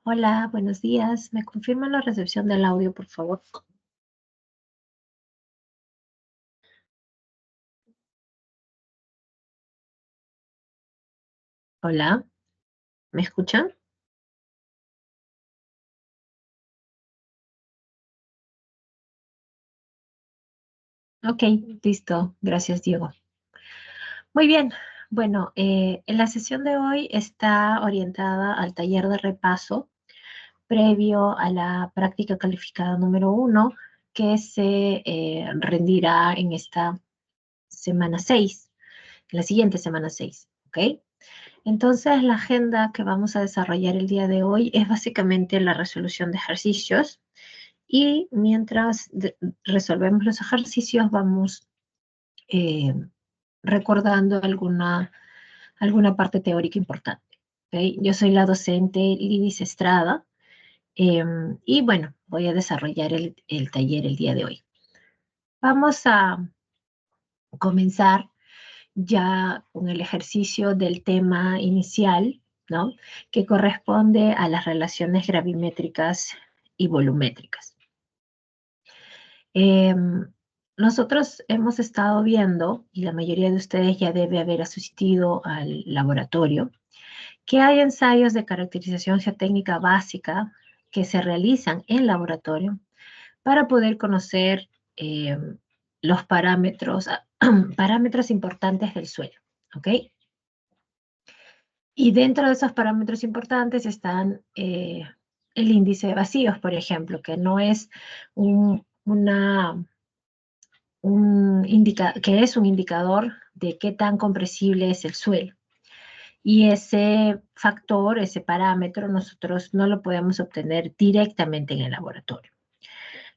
Hola, buenos días. ¿Me confirman la recepción del audio, por favor? Hola, ¿me escuchan? Ok, listo. Gracias, Diego. Muy bien. Bueno, en la sesión de hoy está orientada al taller de repaso previo a la práctica calificada número 1, que se rendirá en esta semana 6, en la siguiente semana 6. ¿Ok? Entonces, la agenda que vamos a desarrollar el día de hoy es básicamente la resolución de ejercicios. Y mientras resolvemos los ejercicios, vamos eh, recordando alguna parte teórica importante. ¿Okay? Yo soy la docente Lidis Estrada eh, y bueno, voy a desarrollar el taller el día de hoy. Vamos a comenzar ya con el ejercicio del tema inicial, ¿no? Que corresponde a las relaciones gravimétricas y volumétricas. Eh, Nosotros hemos estado viendo, y la mayoría de ustedes ya debe haber asistido al laboratorio, que hay ensayos de caracterización geotécnica básica que se realizan en laboratorio para poder conocer eh, los parámetros, parámetros importantes del suelo. ¿Ok? Y dentro de esos parámetros importantes están el índice de vacíos, por ejemplo, que no es una que es un indicador de qué tan compresible es el suelo. Y ese factor, ese parámetro, nosotros no lo podemos obtener directamente en el laboratorio.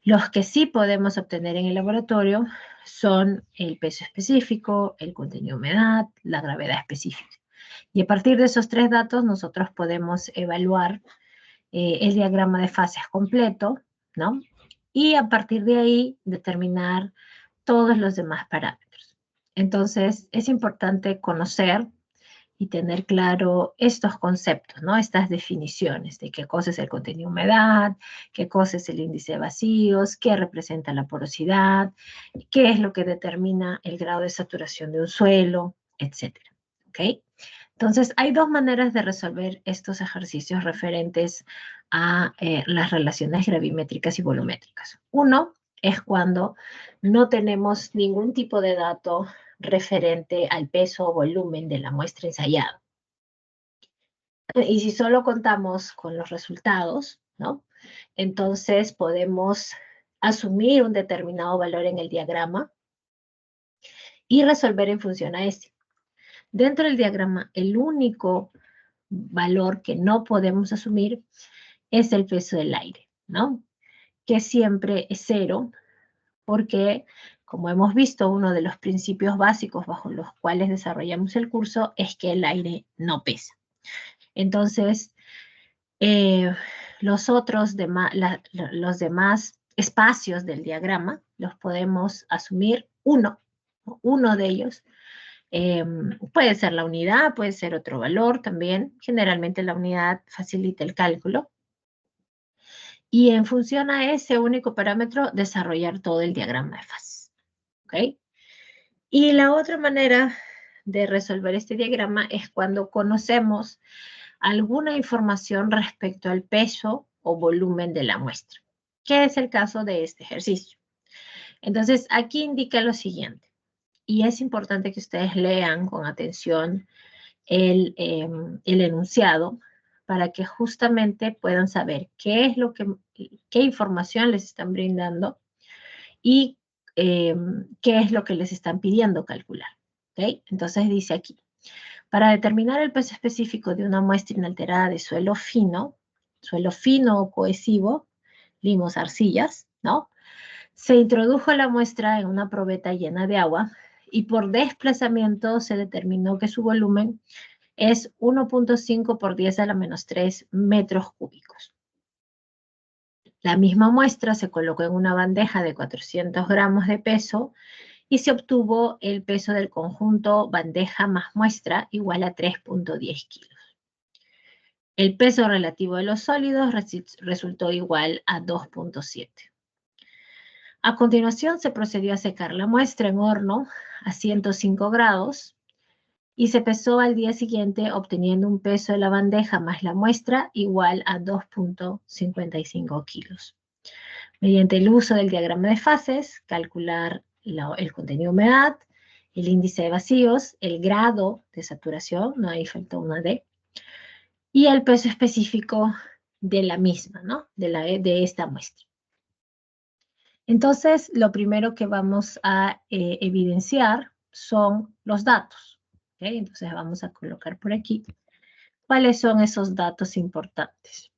Los que sí podemos obtener en el laboratorio son el peso específico, el contenido de humedad, la gravedad específica. Y a partir de esos tres datos nosotros podemos evaluar el diagrama de fases completo, ¿no? Y a partir de ahí determinar todos los demás parámetros. Entonces, es importante conocer y tener claro estos conceptos, ¿no? Estas definiciones de qué cosa es el contenido de humedad, qué cosa es el índice de vacíos, qué representa la porosidad, qué es lo que determina el grado de saturación de un suelo, etcétera. ¿Ok? Entonces, hay dos maneras de resolver estos ejercicios referentes a las relaciones gravimétricas y volumétricas. Uno es cuando no tenemos ningún tipo de dato referente al peso o volumen de la muestra ensayada. Y si solo contamos con los resultados, ¿no? Entonces podemos asumir un determinado valor en el diagrama y resolver en función a este. Dentro del diagrama, el único valor que no podemos asumir es el peso del aire, ¿no? Que siempre es cero, porque, como hemos visto, uno de los principios básicos bajo los cuales desarrollamos el curso es que el aire no pesa. Entonces, eh, los demás espacios del diagrama los podemos asumir uno de ellos. Puede ser la unidad, puede ser otro valor también. Generalmente la unidad facilita el cálculo. Y en función a ese único parámetro, desarrollar todo el diagrama de fases. ¿Ok? Y la otra manera de resolver este diagrama es cuando conocemos alguna información respecto al peso o volumen de la muestra, que es el caso de este ejercicio. Entonces, aquí indica lo siguiente, y es importante que ustedes lean con atención el enunciado para que justamente puedan saber qué información les están brindando y qué es lo que les están pidiendo calcular. ¿Okay? Entonces dice aquí, para determinar el peso específico de una muestra inalterada de suelo fino o cohesivo, limos, arcillas, ¿no? Se introdujo la muestra en una probeta llena de agua y por desplazamiento se determinó que su volumen es 1.5 por 10 a la menos 3 metros cúbicos. La misma muestra se colocó en una bandeja de 400 gramos de peso y se obtuvo el peso del conjunto bandeja más muestra igual a 3.10 kilos. El peso relativo de los sólidos resultó igual a 2.7. A continuación se procedió a secar la muestra en horno a 105 grados y se pesó al día siguiente obteniendo un peso de la bandeja más la muestra igual a 2.55 kilos. Mediante el uso del diagrama de fases, calcular el contenido de humedad, el índice de vacíos, el grado de saturación, no, ahí falta una D, y el peso específico de la misma, ¿no? De esta muestra. Entonces, lo primero que vamos a evidenciar son los datos. ¿Okay? Entonces, vamos a colocar por aquí cuáles son esos datos importantes.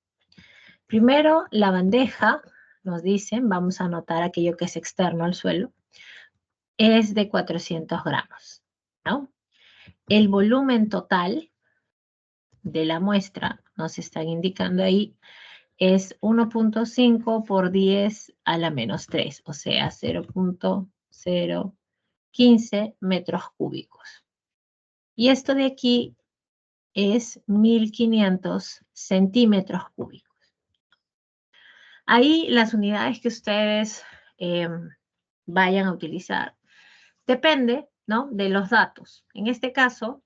Primero, la bandeja, nos dicen, vamos a anotar aquello que es externo al suelo, es de 400 gramos, ¿no? El volumen total de la muestra, nos están indicando ahí, es 1.5 por 10 a la menos 3, o sea, 0.015 metros cúbicos. Y esto de aquí es 1500 centímetros cúbicos. Ahí las unidades que ustedes vayan a utilizar depende, ¿no?, de los datos. En este caso,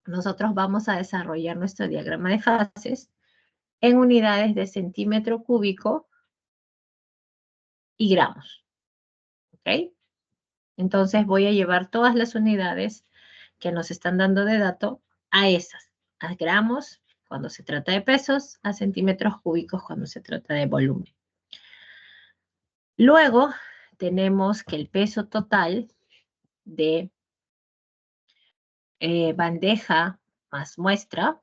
nosotros vamos a desarrollar nuestro diagrama de fases en unidades de centímetro cúbico y gramos. ¿Ok? Entonces voy a llevar todas las unidades que nos están dando de dato a esas, a gramos cuando se trata de pesos, a centímetros cúbicos cuando se trata de volumen. Luego tenemos que el peso total de bandeja más muestra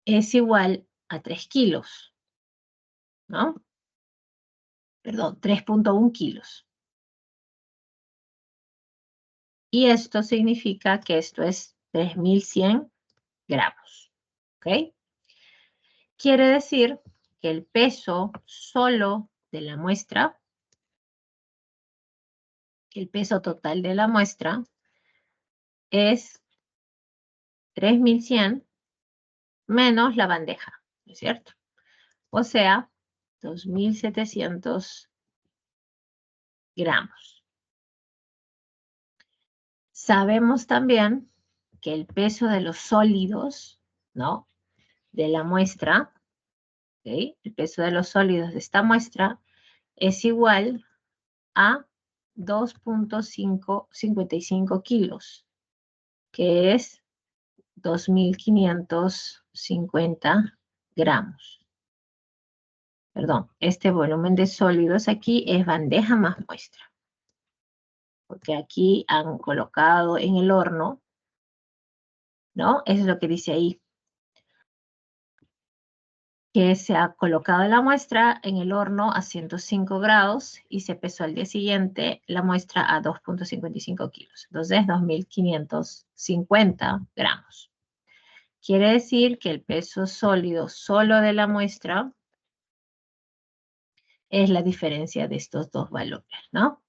es igual a 3 kilos, ¿no? Perdón, 3.1 kilos. Y esto significa que esto es 3100 gramos, ¿ok? Quiere decir que el peso solo de la muestra, el peso total de la muestra es 3100 menos la bandeja, ¿no es cierto? O sea, 2700 gramos. Sabemos también que el peso de los sólidos, ¿no?, de la muestra, ¿okay?, el peso de los sólidos de esta muestra es igual a 2.55 kilos, que es 2550 gramos. Perdón, este volumen de sólidos aquí es bandeja más muestra, porque aquí han colocado en el horno, ¿no? Eso es lo que dice ahí, que se ha colocado la muestra en el horno a 105 grados y se pesó al día siguiente la muestra a 2.55 kilos. Entonces, 2550 gramos. Quiere decir que el peso sólido solo de la muestra es la diferencia de estos dos valores, ¿no?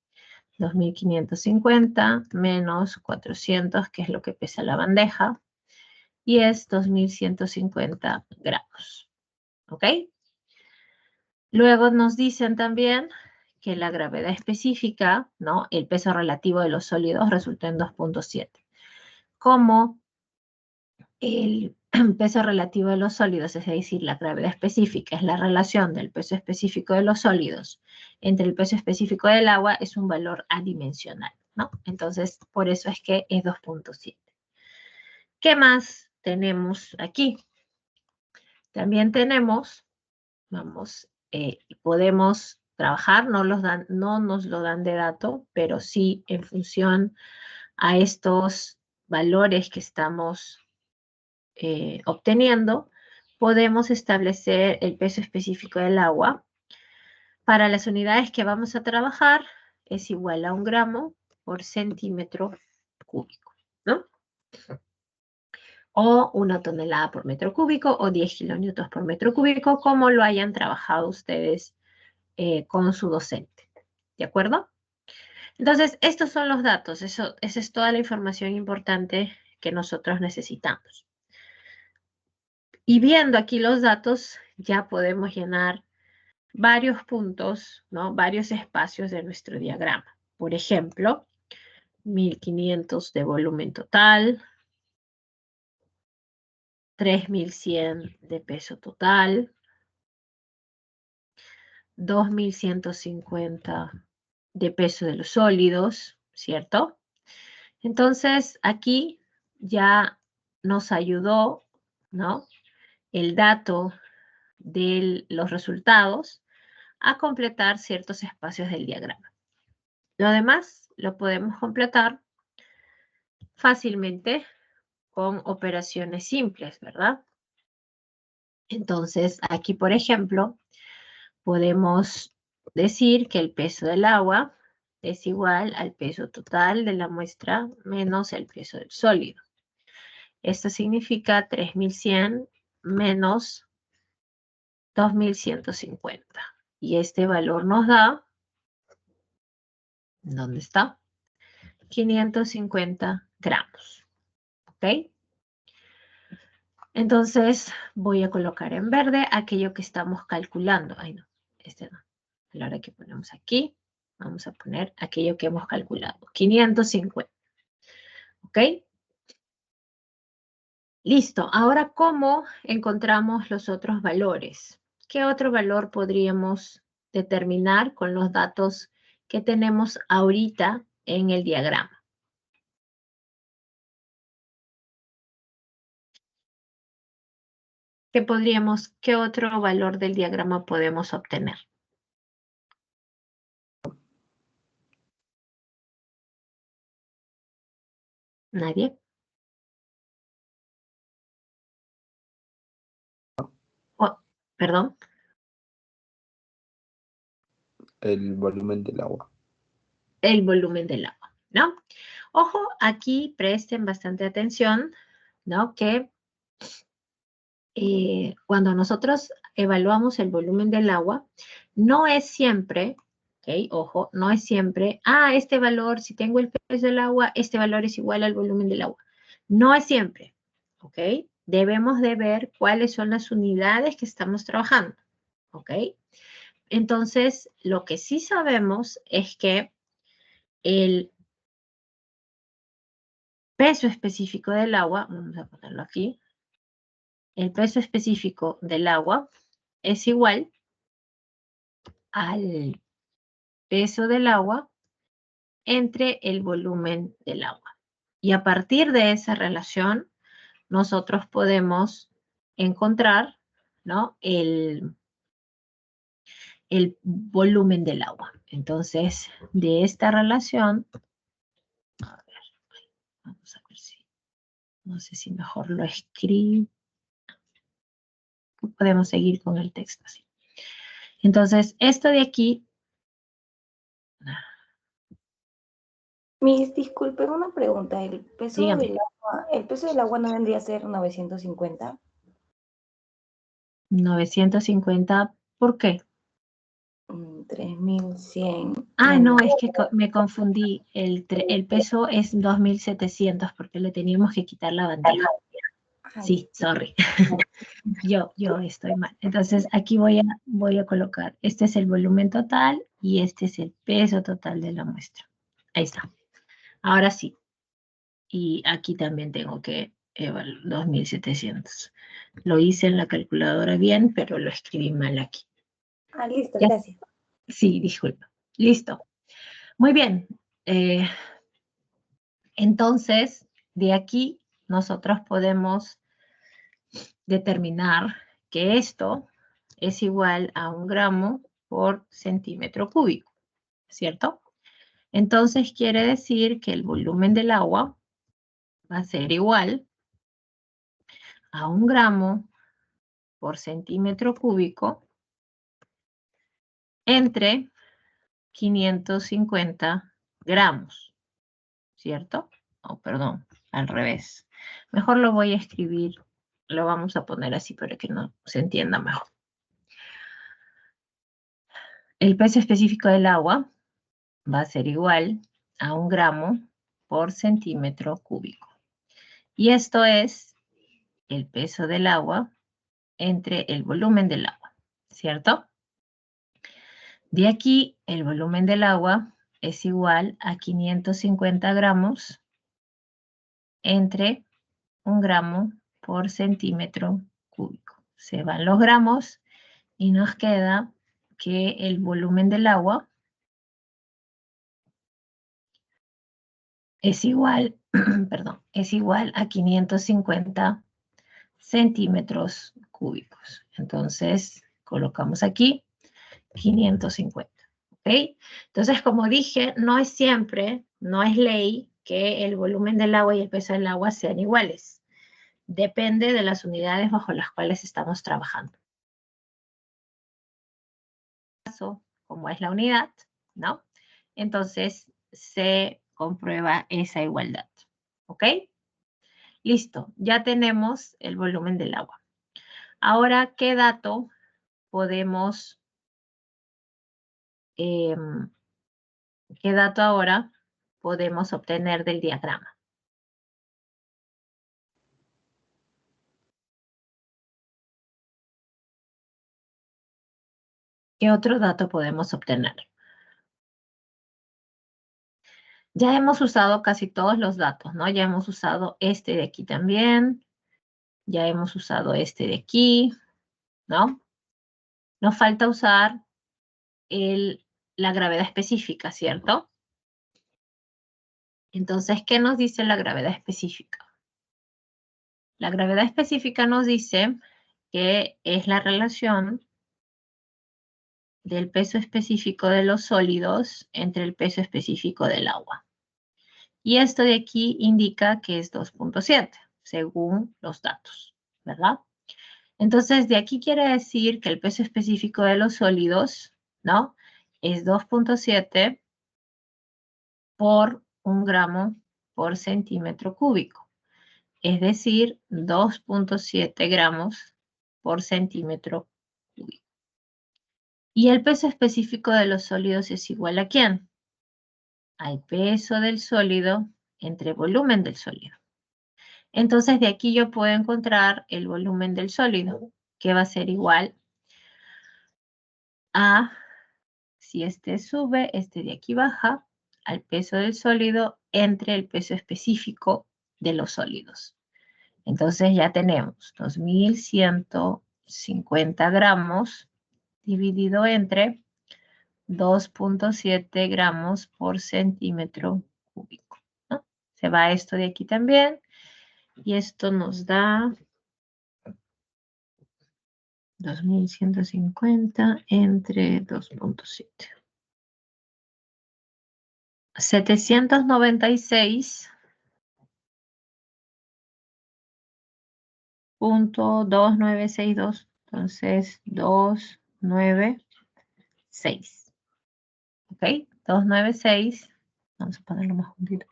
2550 menos 400, que es lo que pesa la bandeja, y es 2150 gramos. ¿Ok? Luego nos dicen también que la gravedad específica, ¿no?, el peso relativo de los sólidos resultó en 2.7. Como el peso relativo de los sólidos, es decir, la gravedad específica, es la relación del peso específico de los sólidos entre el peso específico del agua, es un valor adimensional, ¿no? Entonces, por eso es que es 2.7. ¿Qué más tenemos aquí? También tenemos, podemos trabajar, no nos lo dan de dato, pero sí en función a estos valores que estamos obteniendo, podemos establecer el peso específico del agua. Para las unidades que vamos a trabajar, es igual a 1 gramo por centímetro cúbico, ¿no? O 1 tonelada por metro cúbico, o 10 kilonewtons por metro cúbico, como lo hayan trabajado ustedes con su docente, ¿de acuerdo? Entonces, estos son los datos, esa es toda la información importante que nosotros necesitamos. Y viendo aquí los datos, ya podemos llenar varios puntos, ¿no? Varios espacios de nuestro diagrama. Por ejemplo, 1500 de volumen total, 3100 de peso total, 2150 de peso de los sólidos, ¿cierto? Entonces, aquí ya nos ayudó, ¿no? El dato de los resultados a completar ciertos espacios del diagrama. Lo demás lo podemos completar fácilmente con operaciones simples, ¿verdad? Entonces, aquí, por ejemplo, podemos decir que el peso del agua es igual al peso total de la muestra menos el peso del sólido. Esto significa 3100 menos 2150. Y este valor nos da, ¿dónde está? 550 gramos. ¿Ok? Entonces voy a colocar en verde aquello que estamos calculando. Ay, no, este no. A la hora que ponemos aquí, vamos a poner aquello que hemos calculado. 550. ¿Ok? Listo. Ahora, ¿cómo encontramos los otros valores? ¿Qué otro valor podríamos determinar con los datos que tenemos ahorita en el diagrama? ¿Qué otro valor del diagrama podemos obtener? ¿Nadie? Oh, perdón. El volumen del agua. El volumen del agua, ¿no? Ojo, aquí presten bastante atención, ¿no? Que cuando nosotros evaluamos el volumen del agua, no es siempre, ¿ok? Ojo, no es siempre, este valor, si tengo el peso del agua, este valor es igual al volumen del agua. No es siempre, ¿ok? Debemos de ver cuáles son las unidades que estamos trabajando, ¿ok? Entonces, lo que sí sabemos es que el peso específico del agua, vamos a ponerlo aquí, el peso específico del agua es igual al peso del agua entre el volumen del agua. Y a partir de esa relación, nosotros podemos encontrar, ¿no? el volumen del agua. Entonces, de esta relación, a ver, vamos a ver si, no sé si mejor lo escribo. Podemos seguir con el texto así. Entonces, esto de aquí. Miss, disculpe, una pregunta. Dígame. ¿El peso del agua no vendría a ser 950? 950, ¿por qué? 3100. No, es que me confundí. El peso es 2700 porque le teníamos que quitar la bandeja. Sí, sorry. Yo estoy mal. Entonces, aquí voy a colocar, este es el volumen total y este es el peso total de la muestra. Ahí está. Ahora sí. Y aquí también tengo que evaluar 2700. Lo hice en la calculadora bien, pero lo escribí mal aquí. Listo, ¿Ya? gracias. Sí, disculpa. Listo. Muy bien. Entonces, de aquí nosotros podemos determinar que esto es igual a 1 gramo por centímetro cúbico, ¿cierto? Entonces quiere decir que el volumen del agua va a ser igual a 1 gramo por centímetro cúbico entre 550 gramos, ¿cierto? Oh, perdón, al revés. Mejor lo voy a escribir, lo vamos a poner así para que no se entienda mejor. El peso específico del agua va a ser igual a 1 gramo por centímetro cúbico. Y esto es el peso del agua entre el volumen del agua, ¿cierto? De aquí, el volumen del agua es igual a 550 gramos entre 1 gramo por centímetro cúbico. Se van los gramos y nos queda que el volumen del agua es igual, perdón, es igual a 550 centímetros cúbicos. Entonces, colocamos aquí 550, ¿ok? Entonces, como dije, no es siempre, no es ley que el volumen del agua y el peso del agua sean iguales. Depende de las unidades bajo las cuales estamos trabajando. Como es la unidad, ¿no? Entonces, se comprueba esa igualdad, ¿ok? Listo, ya tenemos el volumen del agua. Ahora, ¿qué dato podemos, qué dato ahora podemos obtener del diagrama? ¿Qué otro dato podemos obtener? Ya hemos usado casi todos los datos, ¿no? Ya hemos usado este de aquí también. Ya hemos usado este de aquí, ¿no? Nos falta usar la gravedad específica, ¿cierto? Entonces, ¿qué nos dice la gravedad específica? La gravedad específica nos dice que es la relación del peso específico de los sólidos entre el peso específico del agua. Y esto de aquí indica que es 2.7, según los datos, ¿verdad? Entonces, de aquí quiere decir que el peso específico de los sólidos, ¿no? Es 2.7 por 1 gramo por centímetro cúbico. Es decir, 2.7 gramos por centímetro cúbico. ¿Y el peso específico de los sólidos es igual a quién? Al peso del sólido entre volumen del sólido. Entonces, de aquí yo puedo encontrar el volumen del sólido, que va a ser igual a, si este sube, este de aquí baja, al peso del sólido entre el peso específico de los sólidos. Entonces ya tenemos 2.150 gramos dividido entre 2.7 gramos por centímetro cúbico, ¿no? Se va esto de aquí también y esto nos da 2.150 entre 2.7. 796.2962. Entonces, 296. ¿Ok? 296. Vamos a ponerlo más juntito.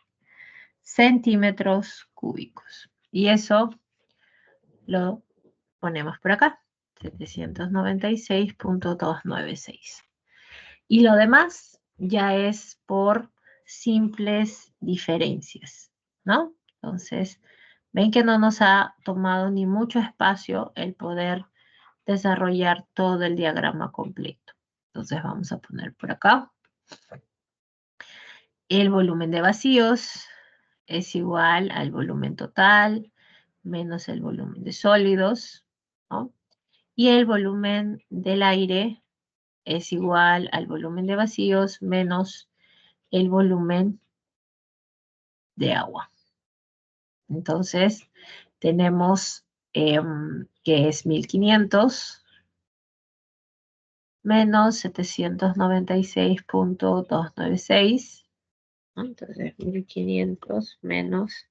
Centímetros cúbicos. Y eso lo ponemos por acá. 796.296. Y lo demás ya es por simples diferencias, ¿no? Entonces, ven que no nos ha tomado ni mucho espacio el poder desarrollar todo el diagrama completo. Entonces, vamos a poner por acá. El volumen de vacíos es igual al volumen total menos el volumen de sólidos, ¿no? Y el volumen del aire es igual al volumen de vacíos menos el volumen de agua. Entonces, tenemos que es 1.500 menos 796.296. ¿No? Entonces, 1.500 menos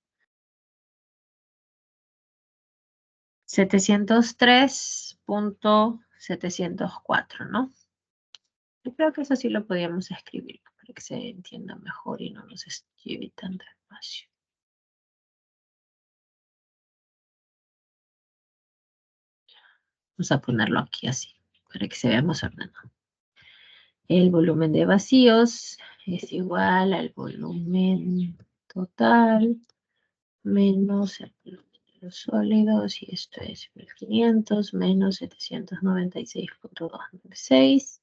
703.704, ¿no? Yo creo que eso sí lo podríamos escribir para que se entienda mejor y no nos lleve tanto espacio. Vamos a ponerlo aquí así, para que se vea más ordenado. El volumen de vacíos es igual al volumen total menos el volumen de los sólidos, y esto es 1500 menos 796.296,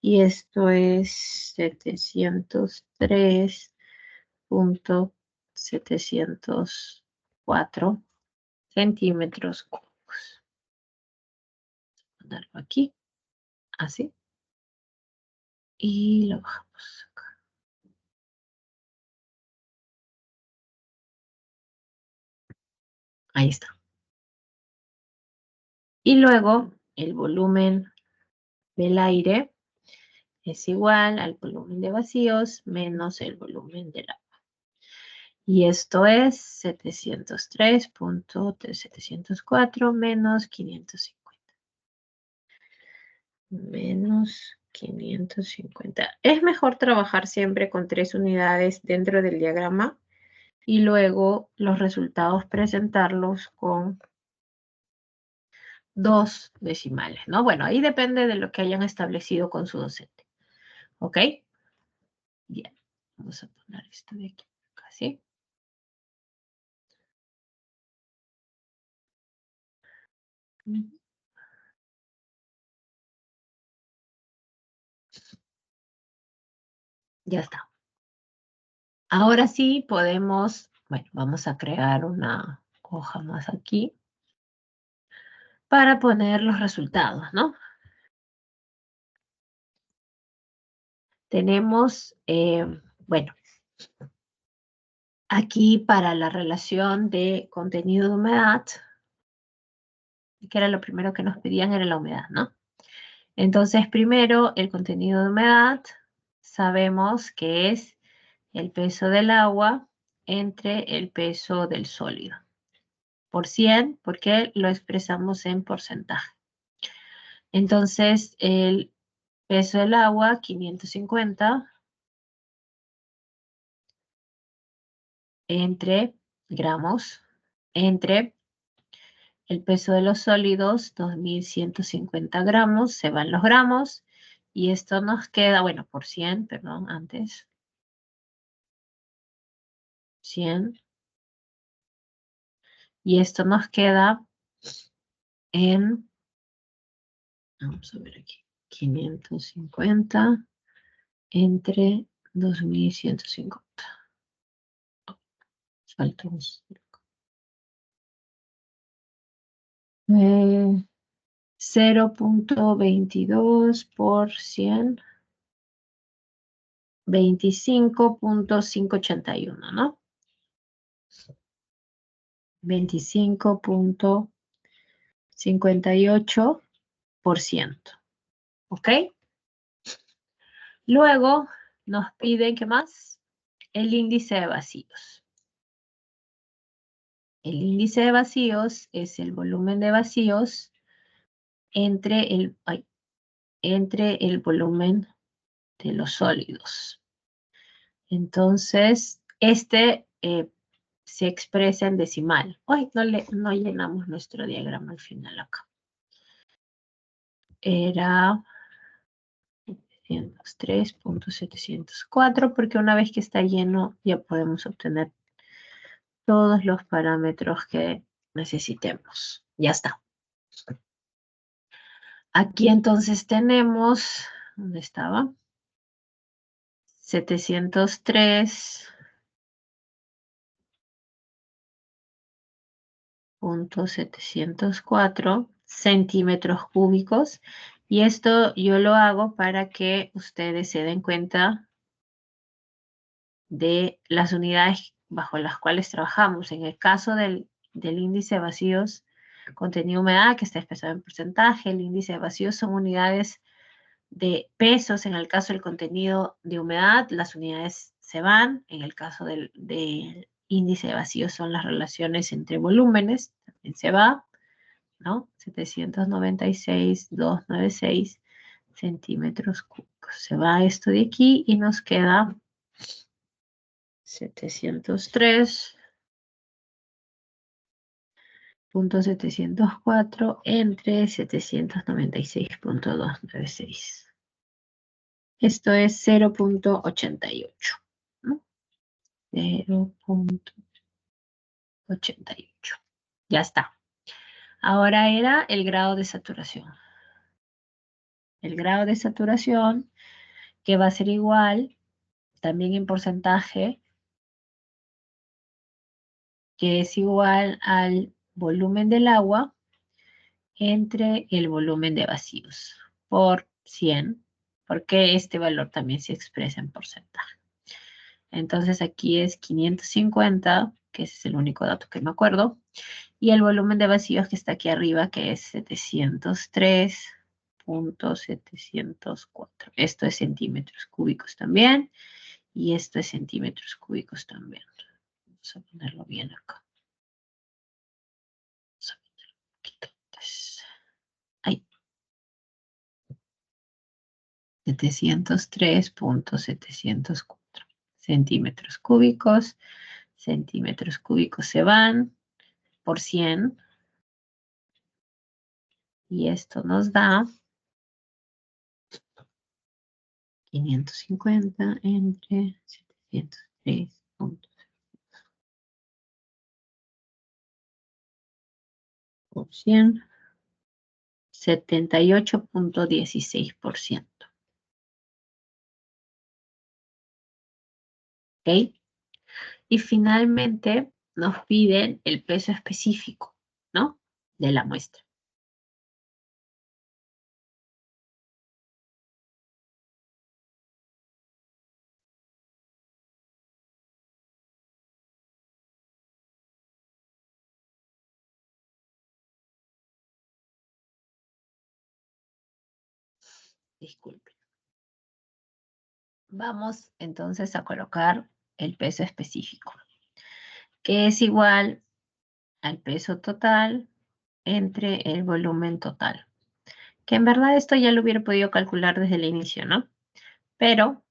y esto es 703.704 centímetros cúbicos. Ponerlo aquí, así, y lo bajamos acá. Ahí está. Y luego el volumen del aire es igual al volumen de vacíos menos el volumen del agua. Y esto es 703.704 menos 550. Menos 550. Es mejor trabajar siempre con 3 unidades dentro del diagrama y luego los resultados presentarlos con 2 decimales, ¿no? Bueno, ahí depende de lo que hayan establecido con su docente. ¿Ok? Bien. Vamos a poner esto de aquí, ¿sí? Ya está. Ahora sí podemos, bueno, vamos a crear una hoja más aquí para poner los resultados, ¿no? Tenemos, bueno, aquí para la relación de contenido de humedad, que era lo primero que nos pedían, era la humedad, ¿no? Entonces, primero, el contenido de humedad, sabemos que es el peso del agua entre el peso del sólido. Por 100, porque lo expresamos en porcentaje. Entonces, el peso del agua, 550, entre gramos, entre el peso de los sólidos, 2150 gramos, se van los gramos, y esto nos queda, bueno, por 100, perdón, antes, 100, y esto nos queda en, vamos a ver aquí, 550 entre 2150. Falta un 0.22 por 100, 25.581, ¿no? 25.58%, ¿ok? Luego nos pide, ¿qué más? El índice de vacíos. El índice de vacíos es el volumen de vacíos entre el volumen de los sólidos. Entonces, se expresa en decimal. Hoy no llenamos nuestro diagrama al final acá. Era 3.704, porque una vez que está lleno ya podemos obtener todos los parámetros que necesitemos. Ya está. Aquí entonces tenemos, ¿dónde estaba? 703.704 centímetros cúbicos. Y esto yo lo hago para que ustedes se den cuenta de las unidades bajo las cuales trabajamos. En el caso del índice de vacíos, contenido humedad, que está expresado en porcentaje, el índice de vacíos son unidades de pesos. En el caso del contenido de humedad, las unidades se van. En el caso del índice de vacíos son las relaciones entre volúmenes, también se va, ¿no? 796.296 centímetros cúbicos. Se va esto de aquí y nos queda 703.704 entre 796.296. Esto es 0.88, ¿no? 0.88. 88. Ya está. Ahora era el grado de saturación. El grado de saturación, que va a ser igual, también en porcentaje, que es igual al volumen del agua entre el volumen de vacíos por 100, porque este valor también se expresa en porcentaje. Entonces aquí es 550, que ese es el único dato que me acuerdo, y el volumen de vacíos que está aquí arriba, que es 703.704. Esto es centímetros cúbicos también, y esto es centímetros cúbicos también. Vamos a ponerlo bien acá. Vamos a poner un poquito antes. Ahí. 703.704 centímetros cúbicos. Centímetros cúbicos se van por 100. Y esto nos da 550 entre 703 por 100, 78.16%. ¿Ok? Y finalmente nos piden el peso específico, ¿no? De la muestra. Disculpen. Vamos entonces a colocar el peso específico, que es igual al peso total entre el volumen total. Que en verdad esto ya lo hubiera podido calcular desde el inicio, ¿no? Pero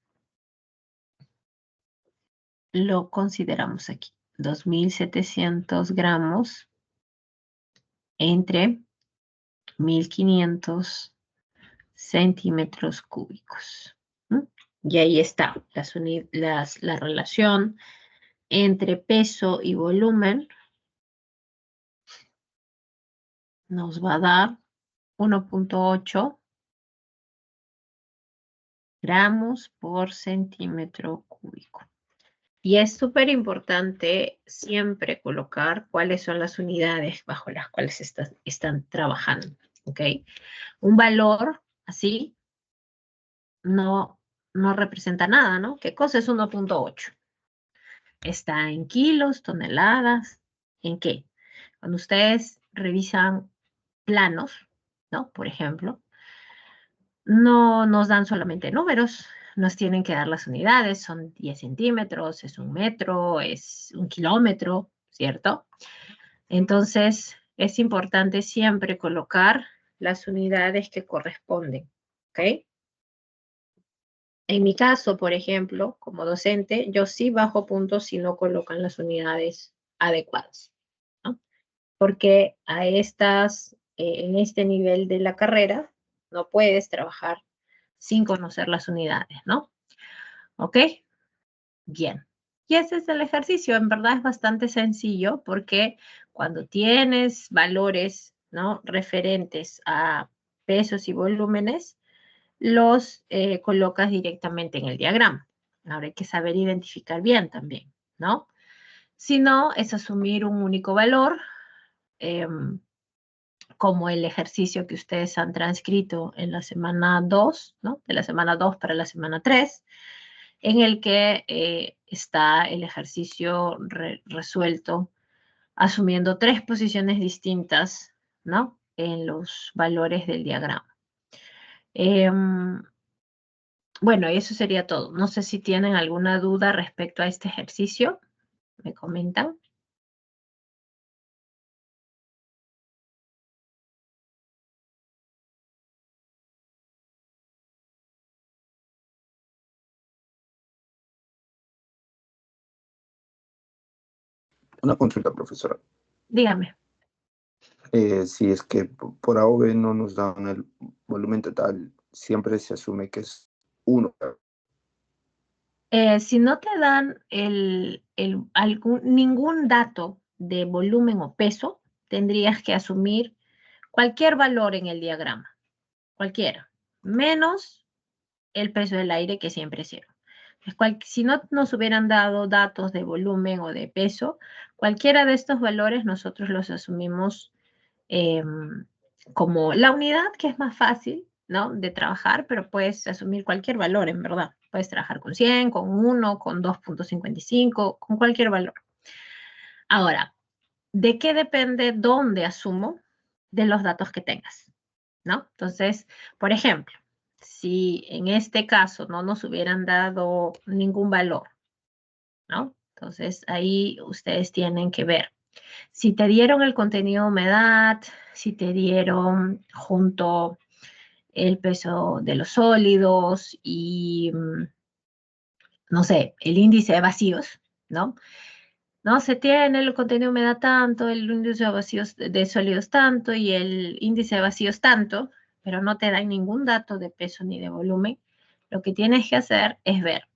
lo consideramos aquí. 2.700 gramos entre 1.500 centímetros cúbicos. ¿Mm? Y ahí está la relación entre peso y volumen. Nos va a dar 1.8 gramos por centímetro cúbico. Y es súper importante siempre colocar cuáles son las unidades bajo las cuales están trabajando, ¿ok? Un valor así no representa nada, ¿no? ¿Qué cosa es 1.8? Está en kilos, toneladas, ¿en qué? Cuando ustedes revisan planos, ¿no? Por ejemplo, no nos dan solamente números, nos tienen que dar las unidades, son 10 centímetros, es 1 metro, es 1 kilómetro, ¿cierto? Entonces, es importante siempre colocar las unidades que corresponden, ¿ok? En mi caso, por ejemplo, como docente, yo sí bajo puntos si no colocan las unidades adecuadas, ¿no? Porque en este nivel de la carrera, no puedes trabajar sin conocer las unidades, ¿no? ¿Ok? Bien. Y ese es el ejercicio. En verdad es bastante sencillo porque cuando tienes valores, ¿no? Referentes a pesos y volúmenes, los colocas directamente en el diagrama. Ahora hay que saber identificar bien también, ¿no? Si no, es asumir un único valor, como el ejercicio que ustedes han transcrito en la semana 2, ¿no? De la semana 2 para la semana 3, en el que está el ejercicio resuelto asumiendo 3 posiciones distintas, ¿no? En los valores del diagrama. Bueno, eso sería todo. No sé si tienen alguna duda respecto a este ejercicio. ¿Me comentan? Una consulta, profesora. Dígame. Si es que por A o B no nos dan el volumen total, siempre se asume que es 1. Si no te dan ningún dato de volumen o peso, tendrías que asumir cualquier valor en el diagrama, cualquiera, menos el peso del aire, que siempre es 0. Si no nos hubieran dado datos de volumen o de peso, cualquiera de estos valores nosotros los asumimos como la unidad, que es más fácil, ¿no?, de trabajar, pero puedes asumir cualquier valor, en verdad. Puedes trabajar con 100, con 1, con 2.55, con cualquier valor. Ahora, ¿de qué depende dónde asumo? De los datos que tengas, ¿no? Entonces, por ejemplo, si en este caso no nos hubieran dado ningún valor, ¿no? Entonces, ahí ustedes tienen que ver. Si te dieron el contenido de humedad, si te dieron junto el peso de los sólidos y, no sé, el índice de vacíos, ¿no? No se tiene el contenido de humedad tanto, el índice de vacíos de sólidos tanto y el índice de vacíos tanto, pero no te dan ningún dato de peso ni de volumen. Lo que tienes que hacer es ver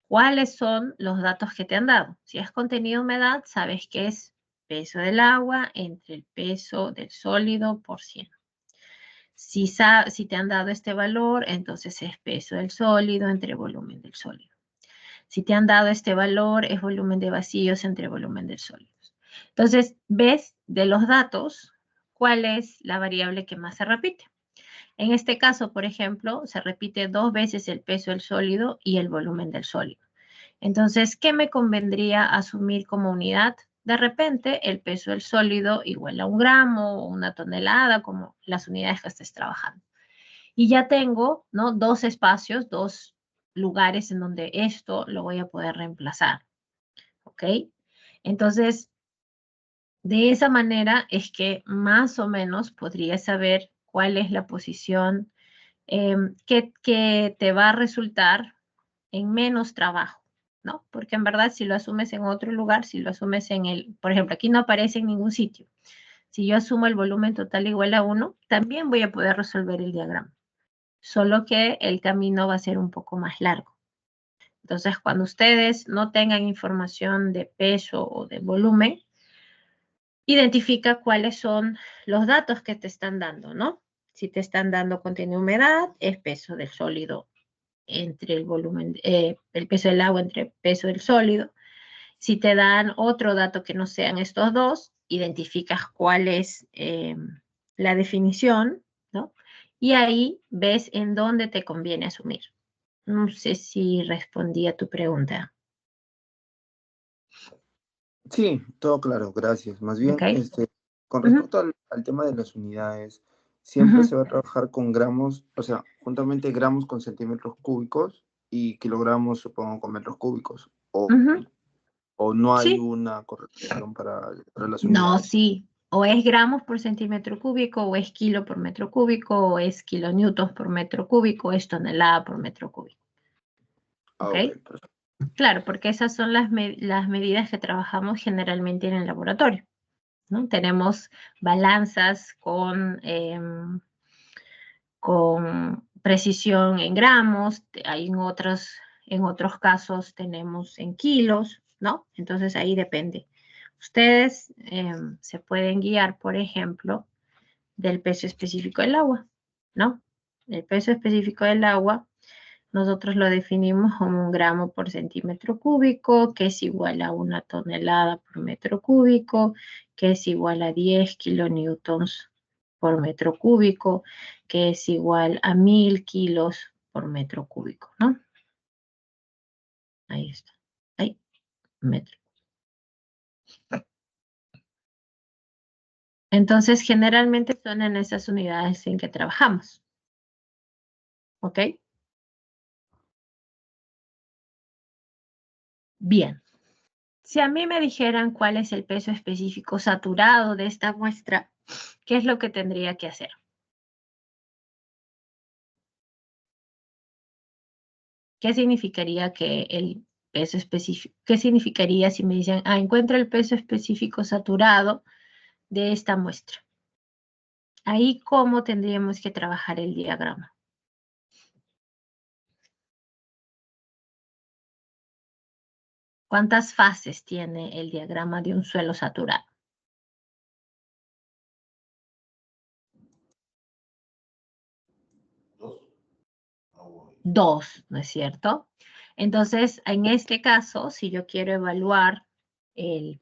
cuáles son los datos que te han dado. Si es contenido de humedad, sabes que es peso del agua entre el peso del sólido por 100. Si te han dado este valor, entonces es peso del sólido entre volumen del sólido. Si te han dado este valor, es volumen de vacíos entre volumen de sólidos. Entonces, ves de los datos cuál es la variable que más se repite. En este caso, por ejemplo, se repite 2 veces el peso del sólido y el volumen del sólido. Entonces, ¿qué me convendría asumir como unidad? De repente, el peso del sólido igual a 1 gramo o 1 tonelada, como las unidades que estés trabajando. Y ya tengo, ¿no?, 2 espacios, 2 lugares en donde esto lo voy a poder reemplazar. ¿Ok? Entonces, de esa manera es que más o menos podrías saber cuál es la posición que te va a resultar en menos trabajo, ¿no? Porque en verdad, si lo asumes en otro lugar, si lo asumes por ejemplo, aquí no aparece en ningún sitio. Si yo asumo el volumen total igual a 1, también voy a poder resolver el diagrama. Solo que el camino va a ser un poco más largo. Entonces, cuando ustedes no tengan información de peso o de volumen, identifica cuáles son los datos que te están dando, ¿no? Si te están dando contenido de humedad, es peso del sólido entre el volumen, el peso del agua entre el peso del sólido. Si te dan otro dato que no sean estos dos, identificas cuál es la definición, ¿no? Y ahí ves en dónde te conviene asumir. No sé si respondí a tu pregunta. Sí, todo claro, gracias. Más bien, ¿Ok? con Ujú, respecto al tema de las unidades, siempre ujú. se va a trabajar con gramos, o sea, juntamente gramos con centímetros cúbicos y kilogramos, supongo, con metros cúbicos. Ujú. O no hay Sí, una correlación para las no, unidades. sí. O es gramos por centímetro cúbico, o es kilo por metro cúbico, o es kilonewtons por metro cúbico, o es tonelada por metro cúbico. Ah, ¿Ok? ok, perfecto. Claro, porque esas son las medidas que trabajamos generalmente en el laboratorio, ¿no? Tenemos balanzas con precisión en gramos, hay en otros casos tenemos en kilos, ¿no? Entonces ahí depende. Ustedes se pueden guiar, por ejemplo, del peso específico del agua, ¿no? El peso específico del agua nosotros lo definimos como 1 gramo por centímetro cúbico, que es igual a 1 tonelada por metro cúbico, que es igual a 10 kilonewtons por metro cúbico, que es igual a 1000 kilos por metro cúbico, ¿no? Ahí está. Ahí, metro. Entonces, generalmente son en esas unidades en que trabajamos. ¿Ok? Bien. Si a mí me dijeran cuál es el peso específico saturado de esta muestra, ¿qué es lo que tendría que hacer? ¿Qué significaría que el peso específico? ¿Qué significaría si me dicen, encuentra el peso específico saturado de esta muestra? Ahí, ¿cómo tendríamos que trabajar el diagrama? ¿Cuántas fases tiene el diagrama de un suelo saturado? Dos, ¿no es cierto? Entonces, en este caso, si yo quiero evaluar el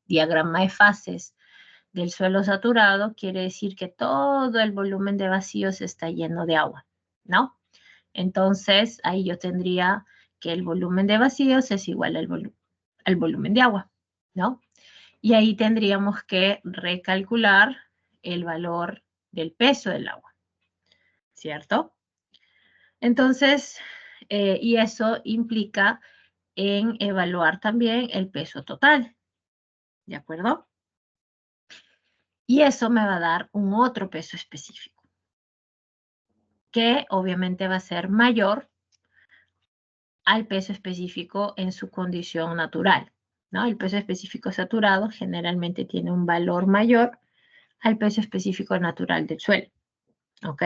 diagrama de fases del suelo saturado, quiere decir que todo el volumen de vacíos está lleno de agua, ¿no? Entonces, ahí yo tendría que el volumen de vacíos es igual al volumen de agua, ¿no? Y ahí tendríamos que recalcular el valor del peso del agua, ¿cierto? Entonces, y eso implica en evaluar también el peso total, ¿de acuerdo? Y eso me va a dar un otro peso específico, que obviamente va a ser mayor al peso específico en su condición natural, ¿no? El peso específico saturado generalmente tiene un valor mayor al peso específico natural del suelo, ¿ok?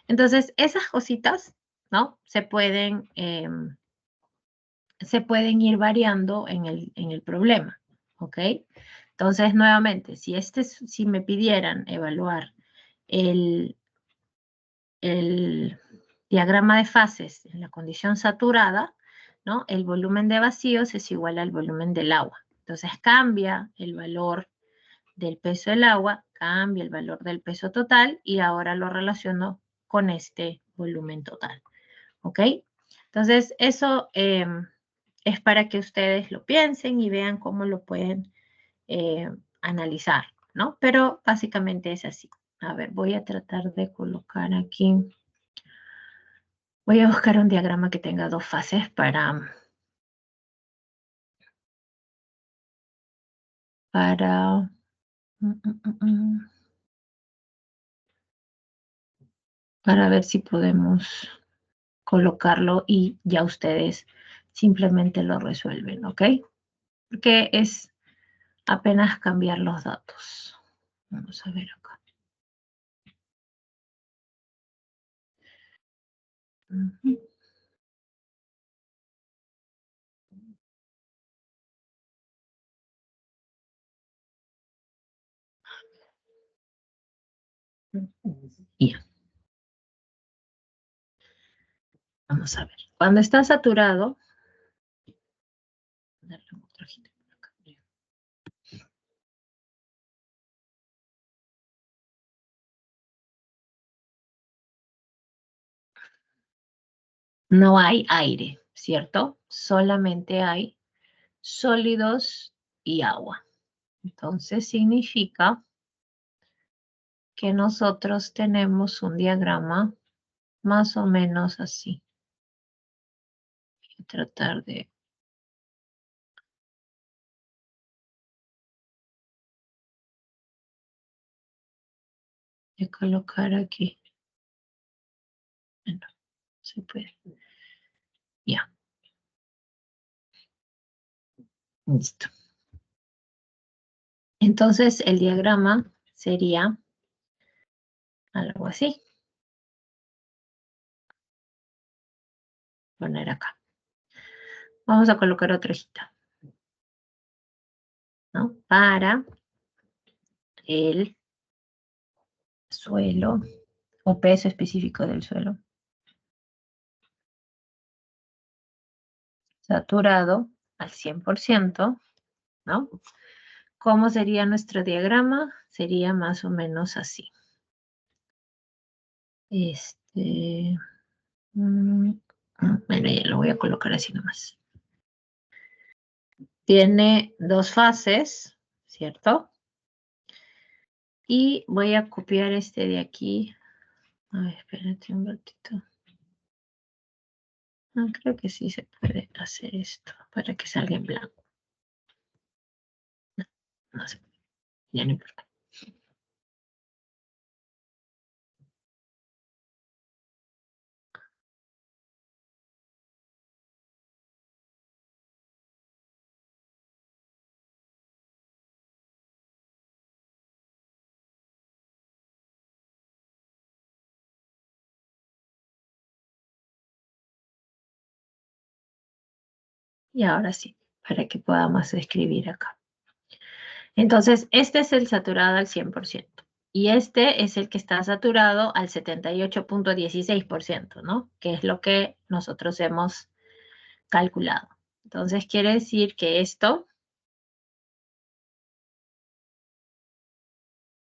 Entonces, esas cositas, ¿no? Se pueden ir variando en el problema, ¿ok? Entonces, nuevamente, si me pidieran evaluar el diagrama de fases en la condición saturada, ¿no? El volumen de vacíos es igual al volumen del agua. Entonces, cambia el valor del peso del agua, cambia el valor del peso total y ahora lo relaciono con este volumen total, ¿ok? Entonces, eso es para que ustedes lo piensen y vean cómo lo pueden analizar, ¿no? Pero básicamente es así. A ver, voy a tratar de colocar aquí. Voy a buscar un diagrama que tenga dos fases para para ver si podemos colocarlo y ya ustedes simplemente lo resuelven, ¿ok? Porque es apenas cambiar los datos. Vamos a ver acá. Ya. Vamos a ver. Cuando está saturado, darle otra hojita por acá. No hay aire, ¿cierto? Solamente hay sólidos y agua. Entonces significa que nosotros tenemos un diagrama más o menos así. Voy a tratar de colocar aquí. Bueno, se puede. Ya. Listo. Entonces el diagrama sería algo así. Poner acá. Vamos a colocar otra hojita, ¿no? Para el suelo o peso específico del suelo saturado al 100%, ¿no? ¿Cómo sería nuestro diagrama? Sería más o menos así. Bueno, ya lo voy a colocar así nomás. Tiene dos fases, ¿cierto? Y voy a copiar este de aquí. A ver, espérate un ratito. Creo que sí se puede hacer esto para que salga en blanco. No, no se puede. Ya no importa. Y ahora sí, para que podamos escribir acá. Entonces, este es el saturado al 100%. Y este es el que está saturado al 78.16%, ¿no? Que es lo que nosotros hemos calculado. Entonces, quiere decir que esto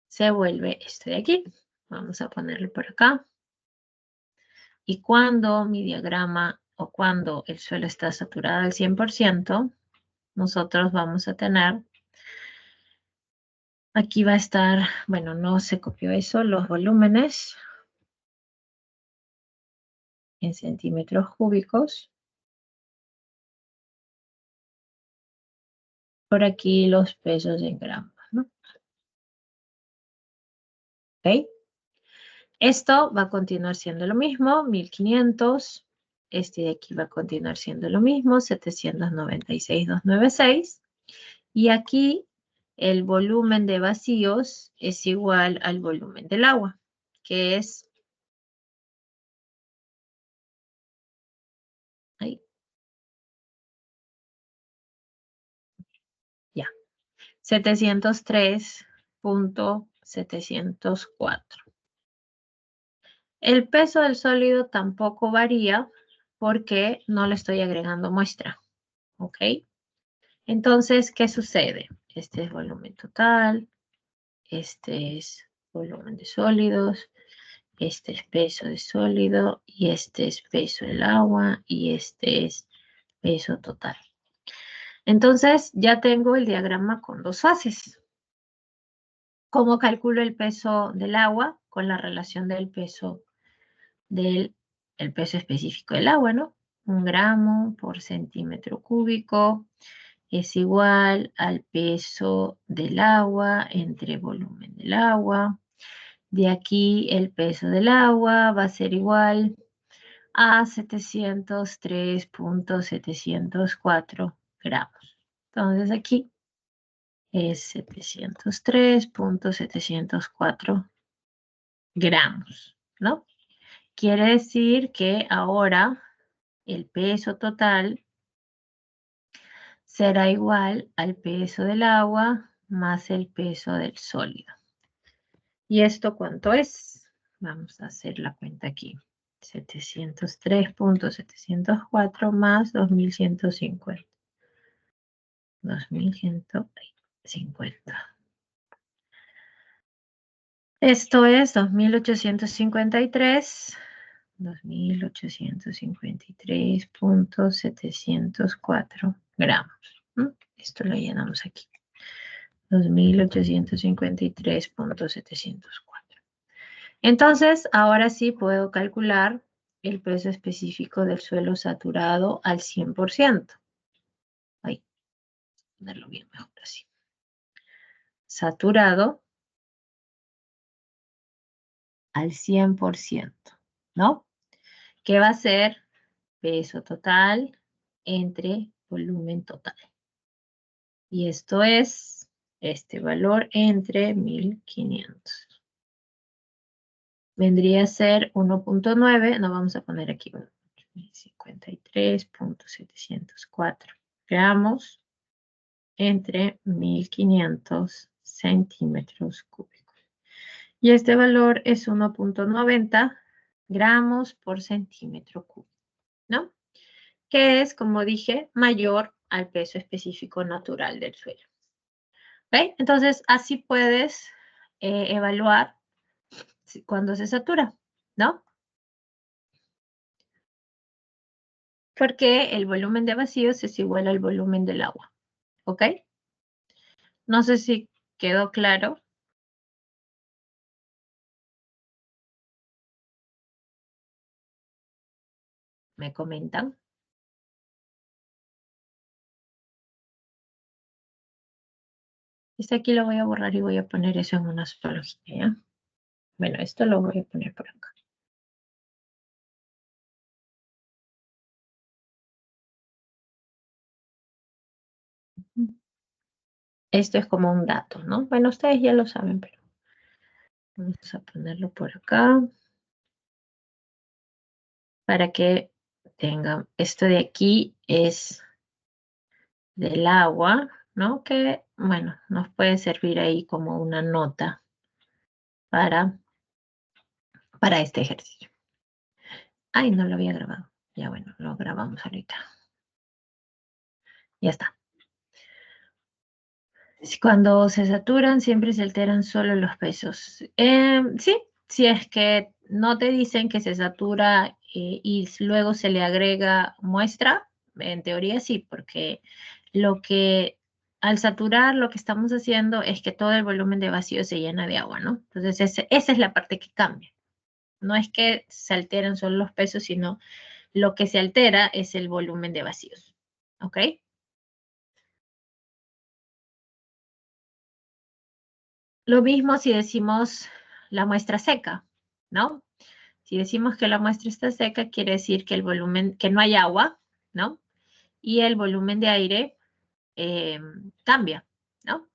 se vuelve esto de aquí. Vamos a ponerlo por acá. Y cuando mi diagrama o cuando el suelo está saturado al 100%, nosotros vamos a tener, aquí va a estar, bueno, no se copió eso, los volúmenes en centímetros cúbicos. Por aquí los pesos en gramos, ¿no? ¿Ok? Esto va a continuar siendo lo mismo, 1500. Este de aquí va a continuar siendo lo mismo, 796.296. Y aquí el volumen de vacíos es igual al volumen del agua, que es ahí, ya, 703.704. El peso del sólido tampoco varía porque no le estoy agregando muestra, ¿ok? Entonces, ¿qué sucede? Este es volumen total, este es volumen de sólidos, este es peso de sólido y este es peso del agua y este es peso total. Entonces, ya tengo el diagrama con dos fases. ¿Cómo calculo el peso del agua? Con la relación del peso el peso específico del agua, ¿no? 1 gramo por centímetro cúbico es igual al peso del agua entre volumen del agua. De aquí el peso del agua va a ser igual a 703.704 gramos. Entonces aquí es 703.704 gramos, ¿no? Quiere decir que ahora el peso total será igual al peso del agua más el peso del sólido. ¿Y esto cuánto es? Vamos a hacer la cuenta aquí. 703.704 más 2150. 2150. Esto es 2853. 2853.704 gramos. Esto lo llenamos aquí. 2853.704. Entonces, ahora sí puedo calcular el peso específico del suelo saturado al 100%. Ahí, ponerlo bien mejor así. Saturado al 100%, ¿no? ¿Qué va a ser? Peso total entre volumen total. Y esto es este valor entre 1500. Vendría a ser 1.9, no vamos a poner aquí 53.704 gramos entre 1500 centímetros cúbicos. Y este valor es 1.90 gramos por centímetro cúbico, ¿no? Que es, como dije, mayor al peso específico natural del suelo. ¿Ok? Entonces, así puedes evaluar cuando se satura, ¿no? Porque el volumen de vacíos es igual al volumen del agua, ¿ok? No sé si quedó claro. ¿Me comentan? Este aquí lo voy a borrar y voy a poner eso en una sola hojita, ¿ya? Bueno, esto lo voy a poner por acá. Esto es como un dato, ¿no? Bueno, ustedes ya lo saben, pero vamos a ponerlo por acá para que tengan. Esto de aquí es del agua, ¿no? Que, bueno, nos puede servir ahí como una nota para este ejercicio. Ay, no lo había grabado. Ya bueno, lo grabamos ahorita. Ya está. Cuando se saturan, siempre se alteran solo los pesos. Sí, si es que no te dicen que se satura y luego se le agrega muestra, en teoría sí, porque al saturar lo que estamos haciendo es que todo el volumen de vacío se llena de agua, ¿no? Entonces, esa es la parte que cambia. No es que se alteren solo los pesos, sino lo que se altera es el volumen de vacíos. ¿Ok? Lo mismo si decimos la muestra seca, ¿no? Si decimos que la muestra está seca, quiere decir que el volumen, que no hay agua, ¿no? Y el volumen de aire cambia, ¿no?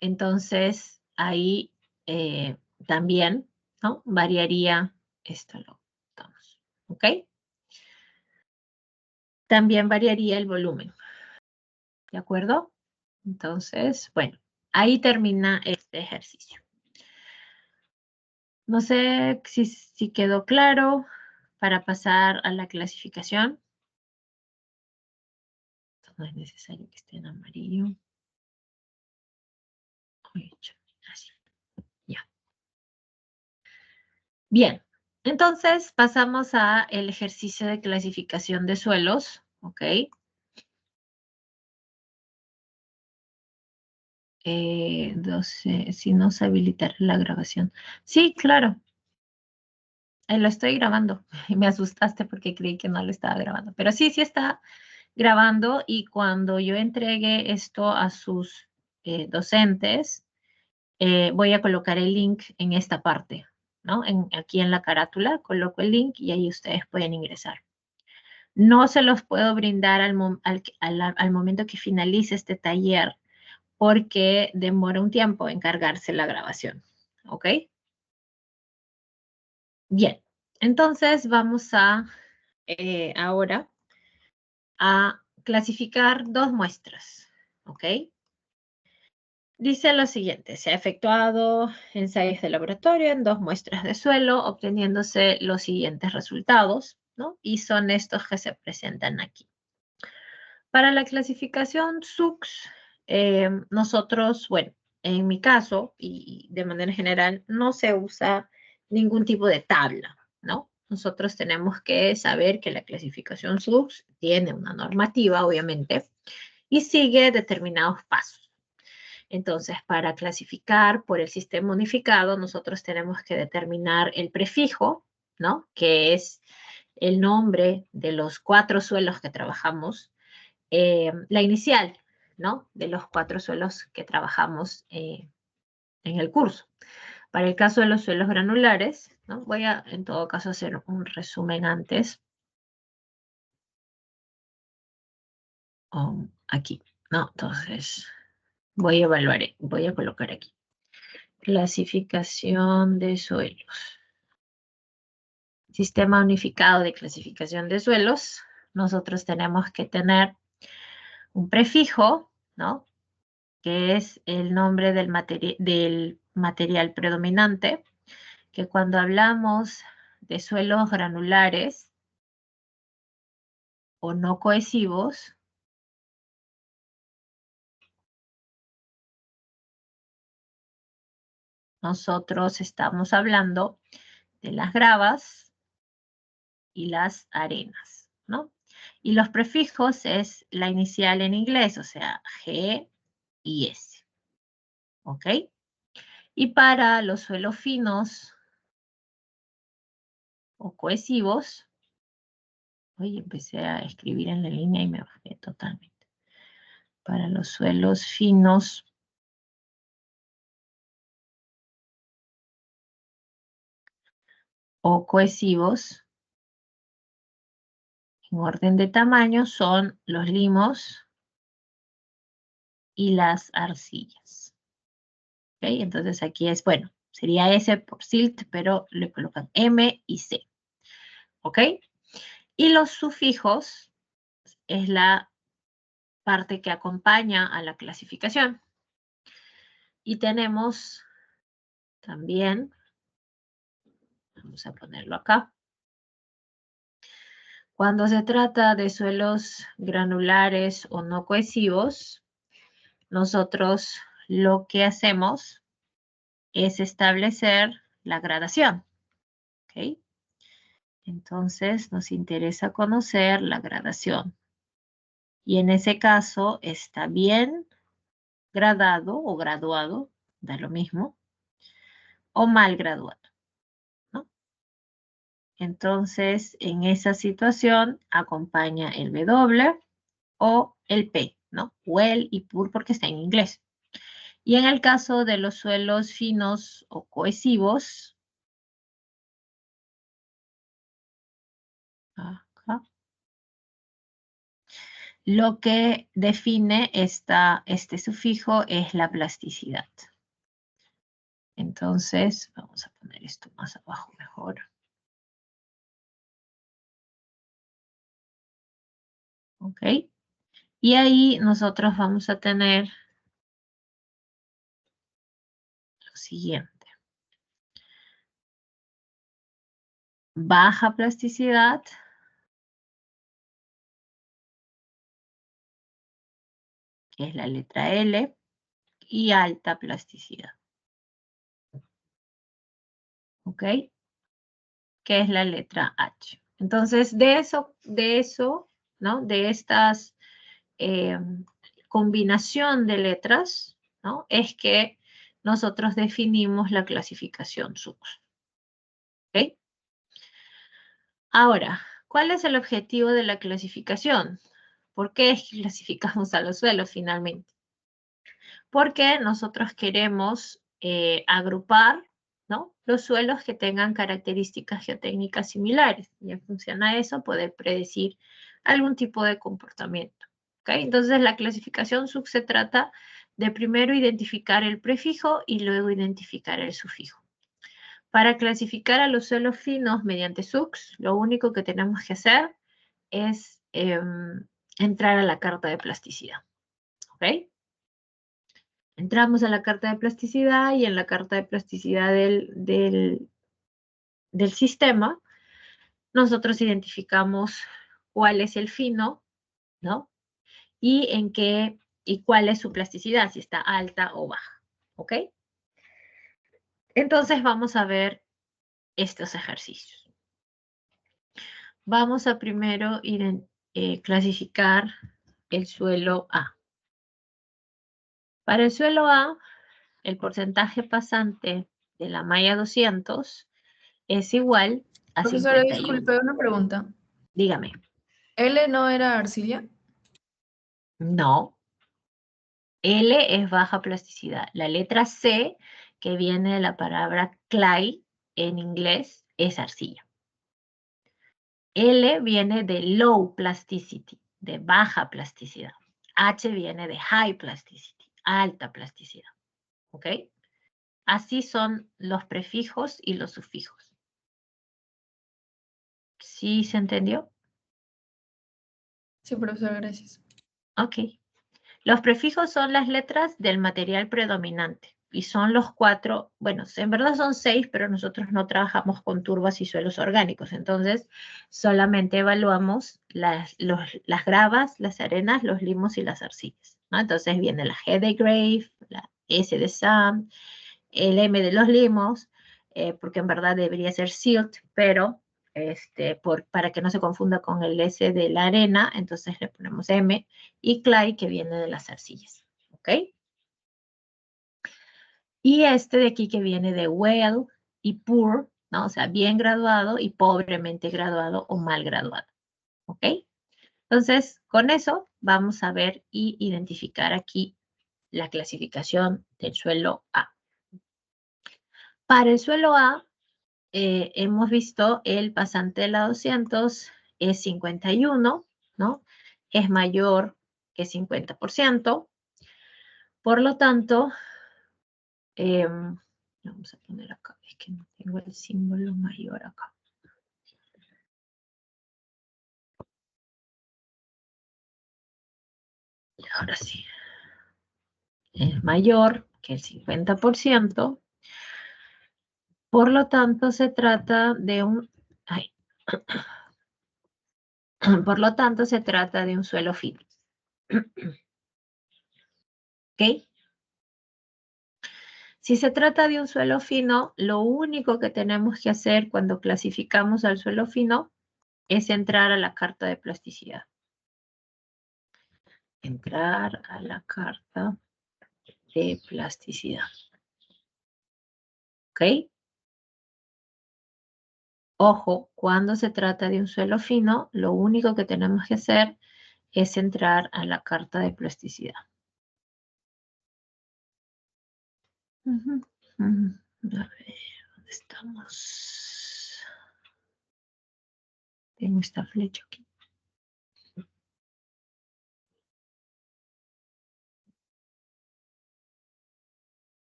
Entonces, ahí también, ¿no? Variaría, esto lo damos, ¿ok? También variaría el volumen, ¿de acuerdo? Entonces, bueno, ahí termina este ejercicio. No sé si quedó claro para pasar a la clasificación. No es necesario que esté en amarillo. Así, ya. Bien, entonces pasamos a el ejercicio de clasificación de suelos, ¿ok? Si no se habilitará la grabación. Sí, claro. Lo estoy grabando. Y me asustaste porque creí que no lo estaba grabando. Pero sí, sí está grabando y cuando yo entregue esto a sus docentes, voy a colocar el link en esta parte, ¿no? Aquí en la carátula coloco el link y ahí ustedes pueden ingresar. No se los puedo brindar al momento que finalice este taller porque demora un tiempo en cargarse la grabación, ¿ok? Bien, entonces vamos ahora a clasificar dos muestras, ¿ok? Dice lo siguiente, se ha efectuado ensayos de laboratorio en dos muestras de suelo, obteniéndose los siguientes resultados, ¿no? Y son estos que se presentan aquí. Para la clasificación SUX, nosotros, bueno, en mi caso y de manera general, no se usa ningún tipo de tabla, ¿no? Nosotros tenemos que saber que la clasificación SUX tiene una normativa, obviamente, y sigue determinados pasos. Entonces, para clasificar por el sistema unificado, nosotros tenemos que determinar el prefijo, ¿no? Que es el nombre de los 4 suelos que trabajamos, la inicial, ¿no? De los 4 suelos que trabajamos en el curso. Para el caso de los suelos granulares, ¿no? Voy a, en todo caso, hacer un resumen antes. Aquí, ¿no? Entonces, voy a colocar aquí. Clasificación de suelos. Sistema unificado de clasificación de suelos. Nosotros tenemos que tener un prefijo, ¿no? Que es el nombre del material predominante, que cuando hablamos de suelos granulares o no cohesivos, nosotros estamos hablando de las gravas y las arenas, ¿no? Y los prefijos es la inicial en inglés, o sea, G y S, ¿ok? Y para los suelos finos o cohesivos, oye, empecé a escribir en la línea y me bajé totalmente. Para los suelos finos o cohesivos, en orden de tamaño, son los limos y las arcillas. ¿Ok? Entonces aquí es, bueno, sería S por silt, pero le colocan M y C. ¿Ok? Y los sufijos es la parte que acompaña a la clasificación. Y tenemos también, vamos a ponerlo acá, cuando se trata de suelos granulares o no cohesivos, nosotros lo que hacemos es establecer la gradación. ¿Ok? Entonces nos interesa conocer la gradación. Y en ese caso está bien gradado o graduado, da lo mismo, o mal graduado, ¿no? Entonces, en esa situación acompaña el W o el P, ¿no? Well y pur porque está en inglés. Y en el caso de los suelos finos o cohesivos, acá, lo que define este sufijo es la plasticidad. Entonces, vamos a poner esto más abajo mejor. ¿Ok? Y ahí nosotros vamos a tener lo siguiente. Baja plasticidad. Que es la letra L. Y alta plasticidad. ¿Ok? Que es la letra H. Entonces, de eso, ¿no? De estas combinación de letras, ¿no? Es que nosotros definimos la clasificación SUX. ¿Ok? Ahora, ¿cuál es el objetivo de la clasificación? ¿Por qué es que clasificamos a los suelos finalmente? Porque nosotros queremos agrupar, ¿no? Los suelos que tengan características geotécnicas similares. Y en función a eso, poder predecir algún tipo de comportamiento. ¿Okay? Entonces, la clasificación SUX se trata de primero identificar el prefijo y luego identificar el sufijo. Para clasificar a los suelos finos mediante SUX, lo único que tenemos que hacer es entrar a la carta de plasticidad. ¿Ok? Entramos a la carta de plasticidad y en la carta de plasticidad del sistema, nosotros identificamos cuál es el fino, ¿no? Y cuál es su plasticidad, si está alta o baja, ¿ok? Entonces vamos a ver estos ejercicios. Vamos a primero clasificar el suelo A. Para el suelo A, el porcentaje pasante de la malla 200 es igual a Profesora, 51. disculpe, una pregunta. Dígame. ¿L no era arcilla? No. L es baja plasticidad. La letra C, que viene de la palabra clay en inglés, es arcilla. L viene de low plasticity, de baja plasticidad. H viene de high plasticity, alta plasticidad. ¿Ok? Así son los prefijos y los sufijos. ¿Sí se entendió? Sí, profesora, gracias. Ok. Los prefijos son las letras del material predominante y son los 4, bueno, en verdad son 6, pero nosotros no trabajamos con turbas y suelos orgánicos, entonces solamente evaluamos las gravas, las arenas, los limos y las arcillas, ¿no? Entonces viene la G de grave, la S de sand, el M de los limos, porque en verdad debería ser silt, pero para que no se confunda con el S de la arena, entonces le ponemos M, y clay, que viene de las arcillas, ¿ok? Y este de aquí que viene de well y poor, ¿no? O sea, bien graduado y pobremente graduado o mal graduado, ¿ok? Entonces, con eso vamos a ver y identificar aquí la clasificación del suelo A. Para el suelo A, hemos visto el pasante de la 200 es 51, ¿no? Es mayor que 50%. Por lo tanto, vamos a poner acá, es que no tengo el símbolo mayor acá. Y ahora sí. Es mayor que el 50%. Por lo tanto, se trata de un... ay. Por lo tanto, se trata de un suelo fino. ¿Ok? Si se trata de un suelo fino, lo único que tenemos que hacer cuando clasificamos al suelo fino es entrar a la carta de plasticidad. Entrar a la carta de plasticidad. ¿Ok? Ojo, cuando se trata de un suelo fino, lo único que tenemos que hacer es entrar a la carta de plasticidad. A ver, ¿dónde estamos? Tengo esta flecha aquí.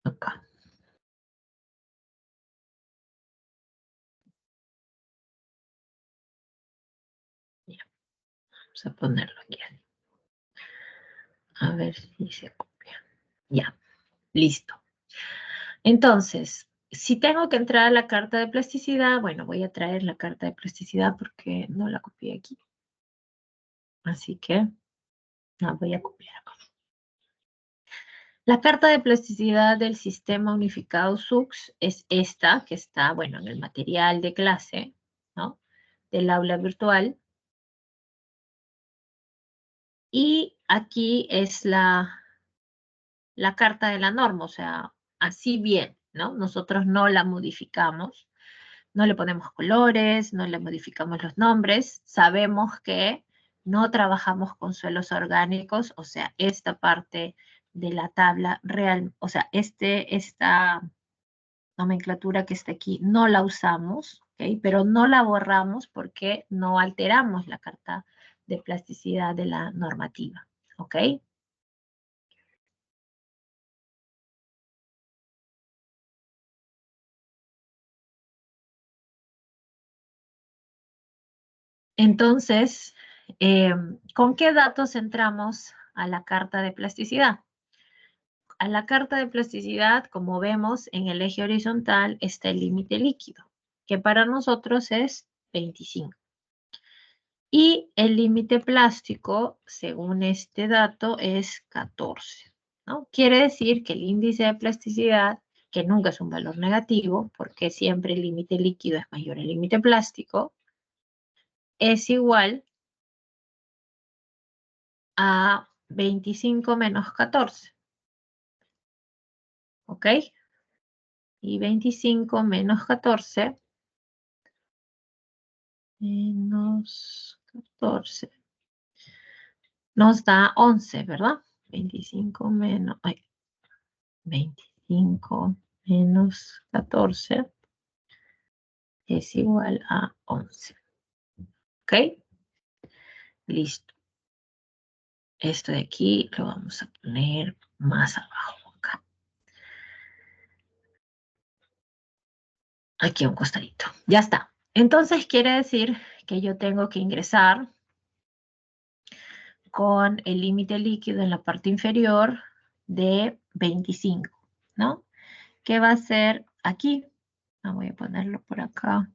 Acá. Ya, vamos a ponerlo aquí. A ver si se copia. Ya, listo. Entonces, si tengo que entrar a la carta de plasticidad, bueno, voy a traer la carta de plasticidad porque no la copié aquí. Así que la voy a copiar acá. La carta de plasticidad del sistema unificado SUX es esta, que está, bueno, en el material de clase, ¿no? Del aula virtual. Y aquí es la carta de la norma, o sea, así bien, ¿no? Nosotros no la modificamos, no le ponemos colores, no le modificamos los nombres, sabemos que no trabajamos con suelos orgánicos, o sea, esta parte de la tabla real, o sea, esta nomenclatura que está aquí no la usamos, ¿ok? Pero no la borramos porque no alteramos la carta de plasticidad de la normativa, ¿ok? Entonces, ¿con qué datos entramos a la carta de plasticidad? A la carta de plasticidad, como vemos, en el eje horizontal está el límite líquido, que para nosotros es 25. Y el límite plástico, según este dato, es 14, ¿no? Quiere decir que el índice de plasticidad, que nunca es un valor negativo, porque siempre el límite líquido es mayor al límite plástico, es igual a 25 menos 14. ¿Ok? Y 25 menos 14 menos 14 nos da 11, ¿verdad? 25 menos, 25 menos 14 es igual a 11. ¿Ok? Listo. Esto de aquí lo vamos a poner más abajo acá. Aquí a un costadito. Ya está. Entonces quiere decir que yo tengo que ingresar con el límite líquido en la parte inferior de 25, ¿no? ¿Qué va a ser aquí? Voy a ponerlo por acá.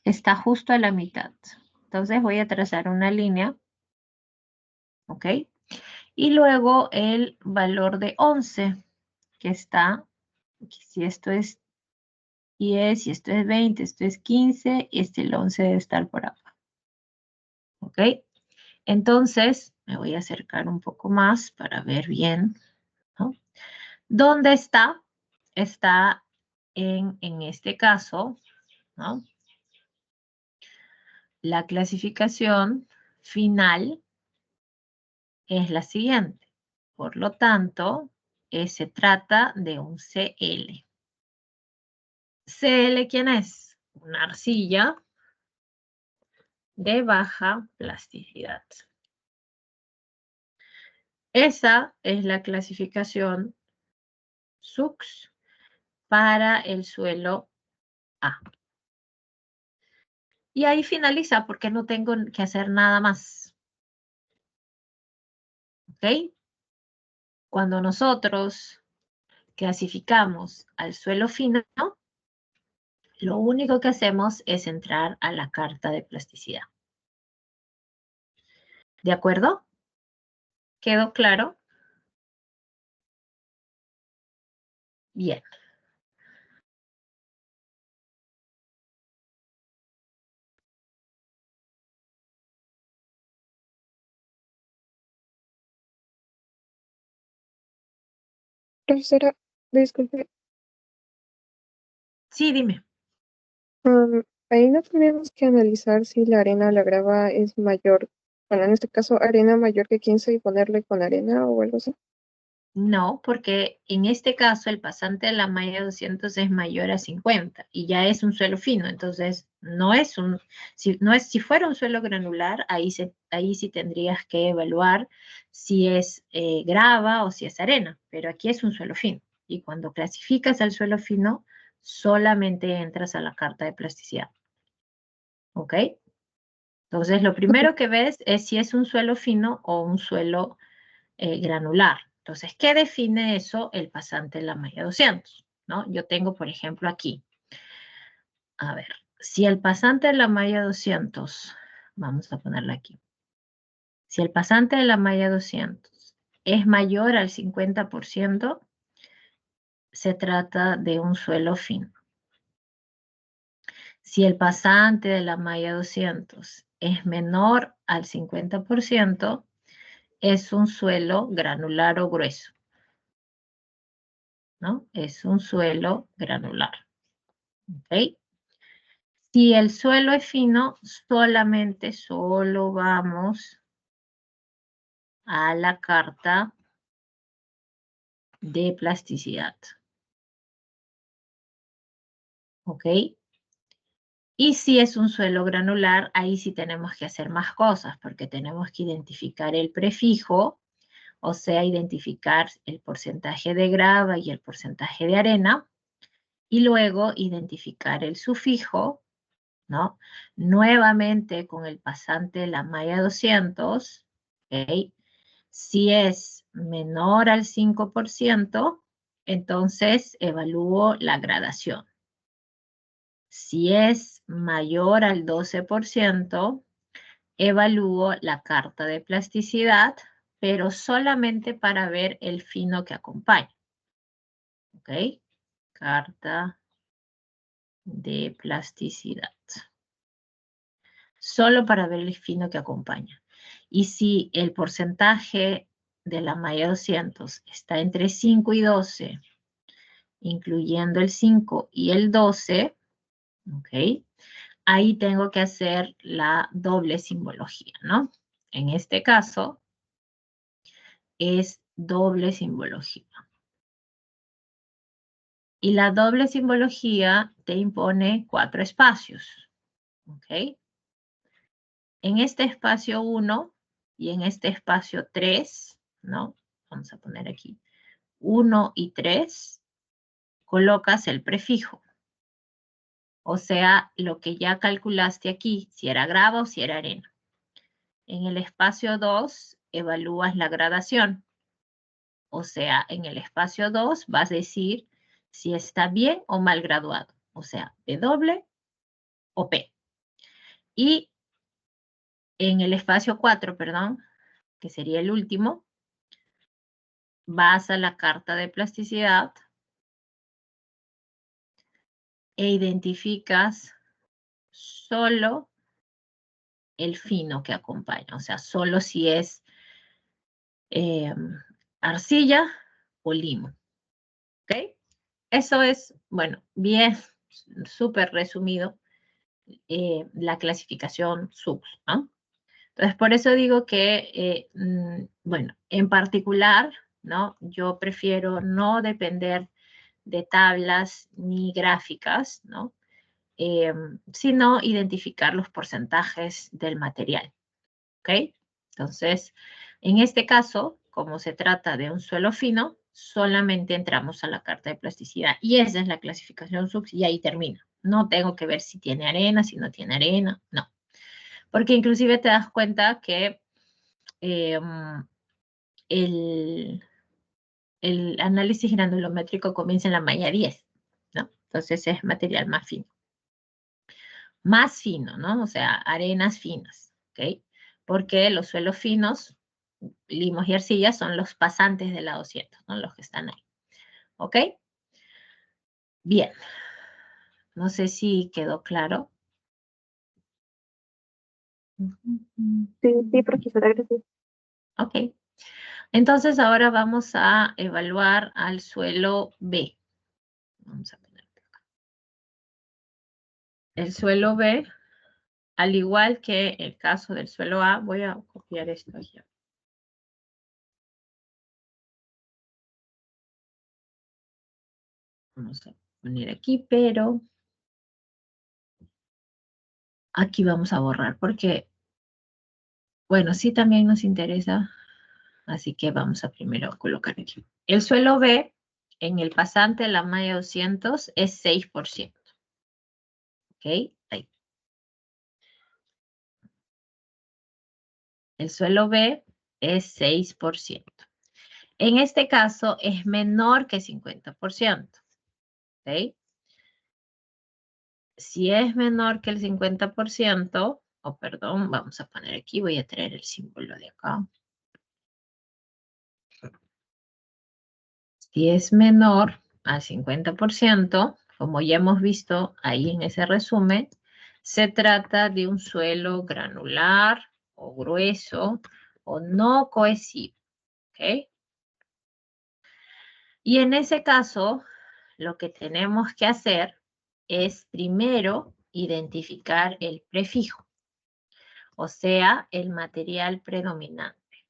Está justo a la mitad. Entonces voy a trazar una línea, ¿ok? Y luego el valor de 11, que está, si esto es 10, si esto es 20, esto es 15, y el 11 debe estar por acá, ¿ok? Entonces, me voy a acercar un poco más para ver bien, ¿no? ¿Dónde está? Está en este caso, ¿no? La clasificación final es la siguiente. Por lo tanto, se trata de un CL. ¿CL quién es? Una arcilla de baja plasticidad. Esa es la clasificación SUX para el suelo A. Y ahí finaliza porque no tengo que hacer nada más. ¿ok? Cuando nosotros clasificamos al suelo fino, lo único que hacemos es entrar a la carta de plasticidad. ¿De acuerdo? ¿Quedó claro? Bien. Profesora, disculpe, Sí, dime. ahí no tenemos que analizar si la arena o la grava es mayor, bueno, en este caso arena mayor que 15 y ponerle con arena o algo así. No, porque en este caso el pasante de la malla 200 es mayor a 50 y ya es un suelo fino, entonces no es si fuera un suelo granular, ahí sí tendrías que evaluar si es grava o si es arena, pero aquí es un suelo fino y cuando clasificas al suelo fino solamente entras a la carta de plasticidad, ¿ok? Entonces lo primero que ves es si es un suelo fino o un suelo granular. Entonces, ¿qué define eso? El pasante de la malla 200, ¿no? Yo tengo, por ejemplo, aquí, a ver, si el pasante de la malla 200, vamos a ponerla aquí, si el pasante de la malla 200 es mayor al 50%, se trata de un suelo fino. Si el pasante de la malla 200 es menor al 50%, es un suelo granular o grueso, ¿no? Es un suelo granular. ¿Ok? Si el suelo es fino, solo vamos a la carta de plasticidad. ¿Ok? Y si es un suelo granular, ahí sí tenemos que hacer más cosas, porque tenemos que identificar el prefijo, o sea, identificar el porcentaje de grava y el porcentaje de arena, y luego identificar el sufijo, ¿no? Nuevamente con el pasante de la malla 200, ¿ok? Si es menor al 5%, entonces evalúo la gradación. Si es mayor al 12%, evalúo la carta de plasticidad, pero solamente para ver el fino que acompaña. ¿Ok? Carta de plasticidad. Solo para ver el fino que acompaña. Y si el porcentaje de la malla 200 está entre 5 y 12, incluyendo el 5 y el 12, ¿ok? Ahí tengo que hacer la doble simbología, ¿no? En este caso, es doble simbología. Y la doble simbología te impone 4 espacios, ¿ok? En este espacio 1 y en este espacio 3, ¿no? Vamos a poner aquí 1 y 3, colocas el prefijo. O sea, lo que ya calculaste aquí, si era grava o si era arena. En el espacio 2, evalúas la gradación. O sea, en el espacio 2 vas a decir si está bien o mal graduado. O sea, W o P. Y en el espacio 4, perdón, que sería el último, vas a la carta de plasticidad e identificas solo el fino que acompaña, o sea, solo si es arcilla o limo. ¿Ok? Eso es, bueno, bien, súper resumido, la clasificación SUBS, ¿no? Entonces, por eso digo que, bueno, en particular, ¿no? Yo prefiero no depender de tablas ni gráficas, ¿no? Sino identificar los porcentajes del material, ¿ok? Entonces, en este caso, como se trata de un suelo fino, solamente entramos a la carta de plasticidad y esa es la clasificación SUBS y ahí termina. No tengo que ver si tiene arena, si no tiene arena, no. Porque inclusive te das cuenta que el análisis granulométrico comienza en la malla 10, ¿no? Entonces es material más fino. Más fino, ¿no? O sea, arenas finas, ¿ok? Porque los suelos finos, limos y arcillas, son los pasantes de la 200, ¿no? Los que están ahí, ¿ok? Bien. No sé si quedó claro. Sí, profesora, gracias. Ok. Entonces ahora vamos a evaluar al suelo B. Vamos a poner acá. El suelo B, al igual que el caso del suelo A, voy a copiar esto aquí. Vamos a poner aquí, pero aquí vamos a borrar porque, bueno, sí también nos interesa, así que vamos a primero colocar aquí. El suelo B en el pasante de la malla 200 es 6%. ¿Ok? Ahí. El suelo B es 6%. En este caso es menor que 50%. ¿Ok? Si es menor que el 50%, o perdón, vamos a poner aquí, voy a traer el símbolo de acá. Si es menor al 50%, como ya hemos visto ahí en ese resumen, se trata de un suelo granular o grueso o no cohesivo. ¿Ok? Y en ese caso, lo que tenemos que hacer es primero identificar el prefijo, o sea, el material predominante.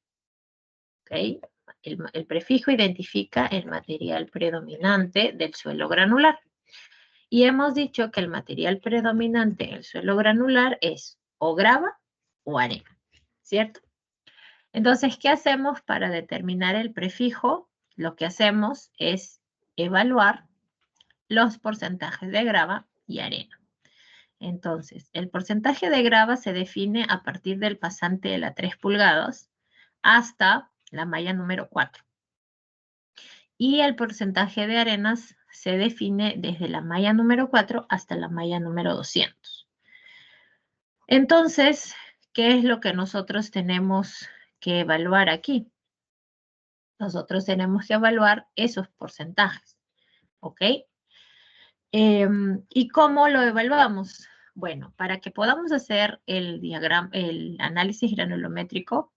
¿Ok? El prefijo identifica el material predominante del suelo granular. Y hemos dicho que el material predominante en el suelo granular es o grava o arena, ¿cierto? Entonces, ¿qué hacemos para determinar el prefijo? Lo que hacemos es evaluar los porcentajes de grava y arena. Entonces, el porcentaje de grava se define a partir del pasante de la 3 pulgadas hasta la malla número 4. Y el porcentaje de arenas se define desde la malla número 4 hasta la malla número 200. Entonces, ¿qué es lo que nosotros tenemos que evaluar aquí? Nosotros tenemos que evaluar esos porcentajes, ¿ok? ¿Y cómo lo evaluamos? Bueno, para que podamos hacer el análisis granulométrico,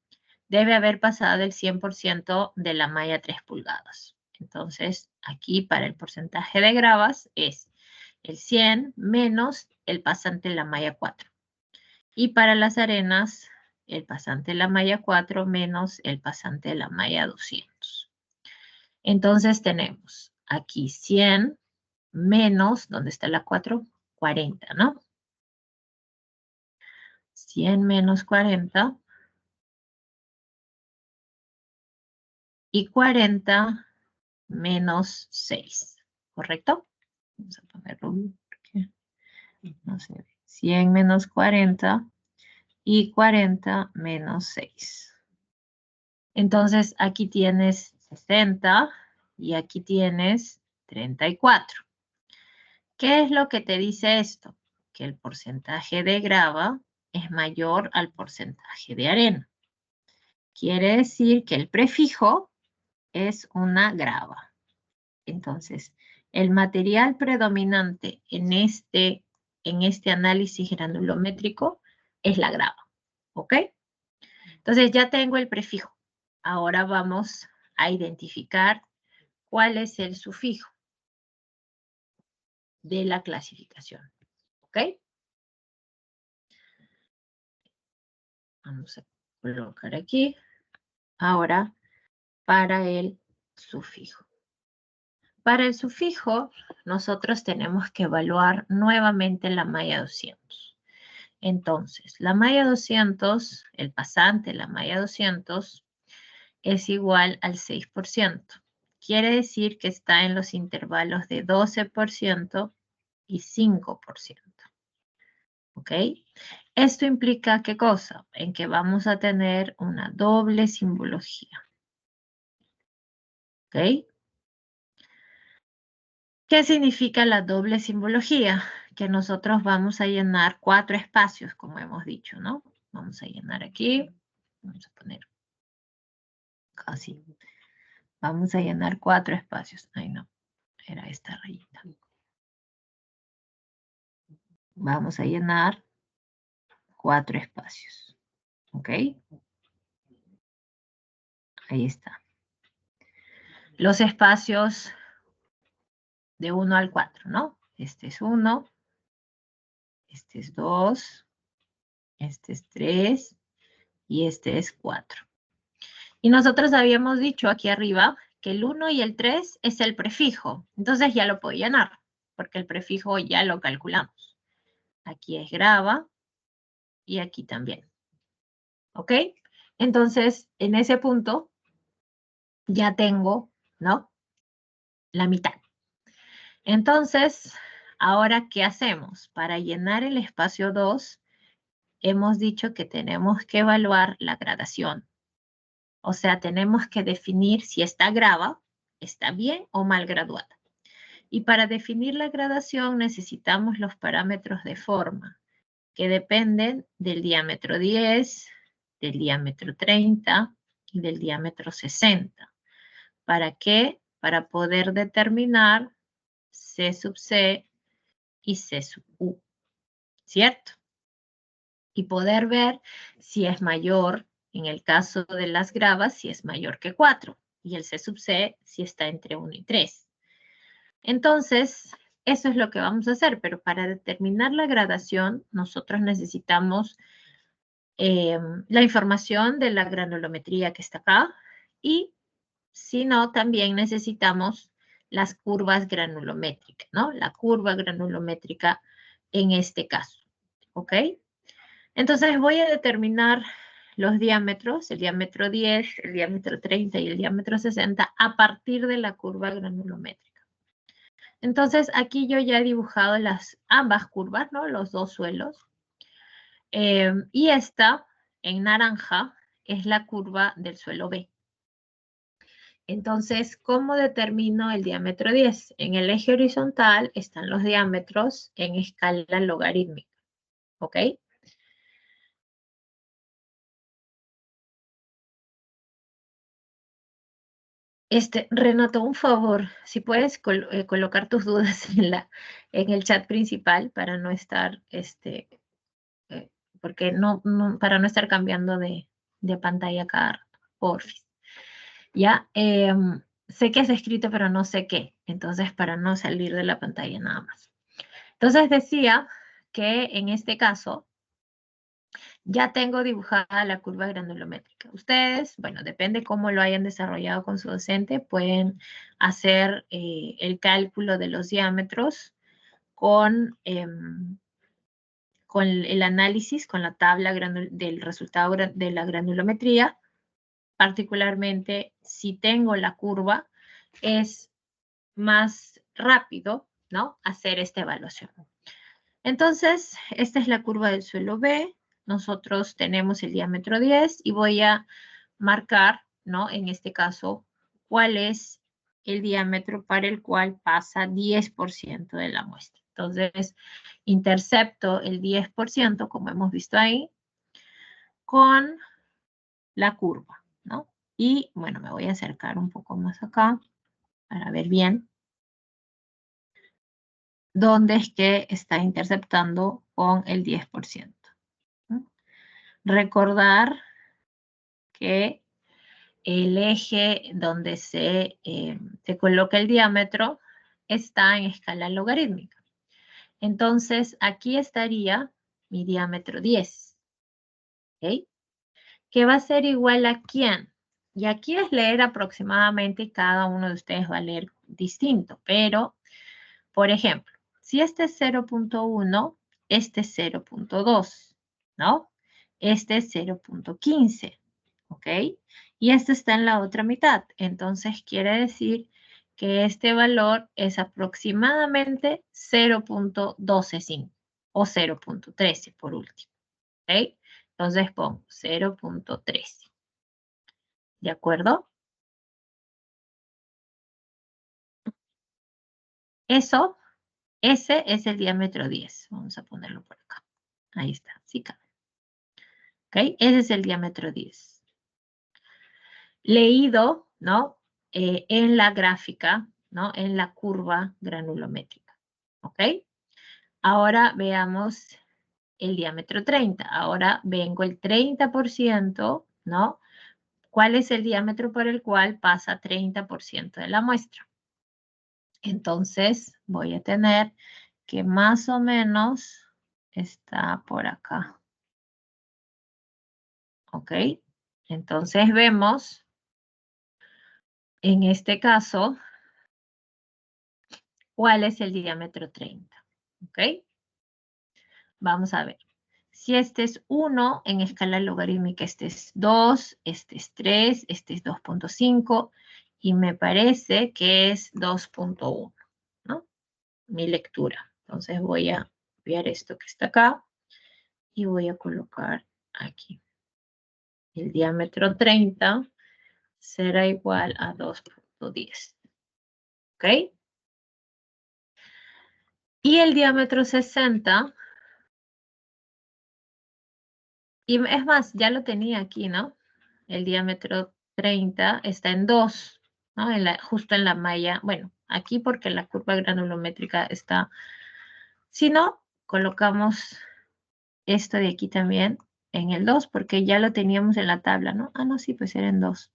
debe haber pasado el 100% de la malla 3 pulgadas. Entonces, aquí para el porcentaje de gravas es el 100 menos el pasante de la malla 4. Y para las arenas, el pasante de la malla 4 menos el pasante de la malla 200. Entonces tenemos aquí 100 menos, ¿dónde está la 4? 40, ¿no? 100 menos 40 y 40 menos 6, ¿correcto? Vamos a ponerlo porque no sé. 100 menos 40 y 40 menos 6. Entonces aquí tienes 60 y aquí tienes 34. ¿Qué es lo que te dice esto? Que el porcentaje de grava es mayor al porcentaje de arena. Quiere decir que el prefijo es una grava. Entonces, el material predominante en este análisis granulométrico es la grava. ¿Ok? Entonces ya tengo el prefijo. Ahora vamos a identificar cuál es el sufijo de la clasificación. ¿Ok? Vamos a colocar aquí. Ahora, para el sufijo. Para el sufijo, nosotros tenemos que evaluar nuevamente la malla 200. Entonces, la malla 200, el pasante de la malla 200, es igual al 6%. Quiere decir que está en los intervalos de 12% y 5%. ¿Ok? Esto implica, ¿qué cosa? En que vamos a tener una doble simbología. ¿Ok? ¿Qué significa la doble simbología? Que nosotros vamos a llenar 4 espacios, como hemos dicho, ¿no? Vamos a llenar aquí. Vamos a poner así. Vamos a llenar 4 espacios. Ay, no. Era esta rayita. Vamos a llenar 4 espacios. ¿Ok? Ahí está. Los espacios de 1 al 4, ¿no? Este es 1, este es 2, este es 3 y este es 4. Y nosotros habíamos dicho aquí arriba que el 1 y el 3 es el prefijo. Entonces ya lo puedo llenar, porque el prefijo ya lo calculamos. Aquí es grava y aquí también. ¿Ok? Entonces, en ese punto ya tengo, ¿no? La mitad. Entonces, ahora, ¿qué hacemos? Para llenar el espacio 2, hemos dicho que tenemos que evaluar la gradación. O sea, tenemos que definir si esta grava está bien o mal graduada. Y para definir la gradación necesitamos los parámetros de forma, que dependen del diámetro 10, del diámetro 30 y del diámetro 60. ¿Para qué? Para poder determinar C sub C y C sub U, ¿cierto? Y poder ver si es mayor, en el caso de las gravas, si es mayor que 4, y el C sub C si está entre 1 y 3. Entonces, eso es lo que vamos a hacer, pero para determinar la gradación, nosotros necesitamos la información de la granulometría que está acá, y si no, también necesitamos las curvas granulométricas, ¿no? La curva granulométrica en este caso, ¿ok? Entonces voy a determinar los diámetros, el diámetro 10, el diámetro 30 y el diámetro 60 a partir de la curva granulométrica. Entonces aquí yo ya he dibujado ambas curvas, ¿no? Los dos suelos. Y esta, en naranja, es la curva del suelo B. Entonces, ¿cómo determino el diámetro 10? En el eje horizontal están los diámetros en escala logarítmica, ¿ok? Renato, un favor, si puedes colocar tus dudas en el chat principal para no estar, porque para no estar cambiando de pantalla cada rato, porfis. Ya, sé que has escrito, pero no sé qué, entonces para no salir de la pantalla nada más. Entonces decía que en este caso ya tengo dibujada la curva granulométrica. Ustedes, bueno, depende cómo lo hayan desarrollado con su docente, pueden hacer el cálculo de los diámetros con el análisis, con la tabla del resultado de la granulometría. Particularmente, si tengo la curva, es más rápido, ¿no? Hacer esta evaluación. Entonces, esta es la curva del suelo B. Nosotros tenemos el diámetro 10 y voy a marcar, ¿no? En este caso, cuál es el diámetro para el cual pasa 10% de la muestra. Entonces, intercepto el 10%, como hemos visto ahí, con la curva, ¿no? Y, bueno, me voy a acercar un poco más acá para ver bien dónde es que está interceptando con el 10%. ¿No? Recordar que el eje donde se coloca el diámetro está en escala logarítmica. Entonces, aquí estaría mi diámetro 10. ¿Ok? ¿Qué va a ser igual a quién? Y aquí es leer aproximadamente, cada uno de ustedes va a leer distinto, pero, por ejemplo, si este es 0.1, este es 0.2, ¿no? Este es 0.15, ¿ok? Y este está en la otra mitad, entonces quiere decir que este valor es aproximadamente 0.125 o 0.13 por último, ¿ok? Entonces pongo 0.13. ¿De acuerdo? Eso, ese es el diámetro 10. Vamos a ponerlo por acá. Ahí está, sí cabe. ¿Ok? Ese es el diámetro 10. Leído, ¿no? En la gráfica, ¿no? En la curva granulométrica. ¿Ok? Ahora veamos el diámetro 30. Ahora vengo el 30%, ¿no? ¿Cuál es el diámetro por el cual pasa 30% de la muestra? Entonces voy a tener que más o menos está por acá. ¿Ok? Entonces vemos, en este caso, cuál es el diámetro 30. ¿Ok? Vamos a ver. Si este es 1 en escala logarítmica, este es 2, este es 3, este es 2.5 y me parece que es 2.1, ¿no? Mi lectura. Entonces voy a copiar esto que está acá y voy a colocar aquí. El diámetro 30 será igual a 2.10. ¿Ok? Y el diámetro 60, y es más, ya lo tenía aquí, ¿no? El diámetro 30 está en 2, ¿no? Justo en la malla, bueno, aquí porque la curva granulométrica está, si no, colocamos esto de aquí también en el 2, porque ya lo teníamos en la tabla, ¿no? Ah, no, sí, pues era en 2.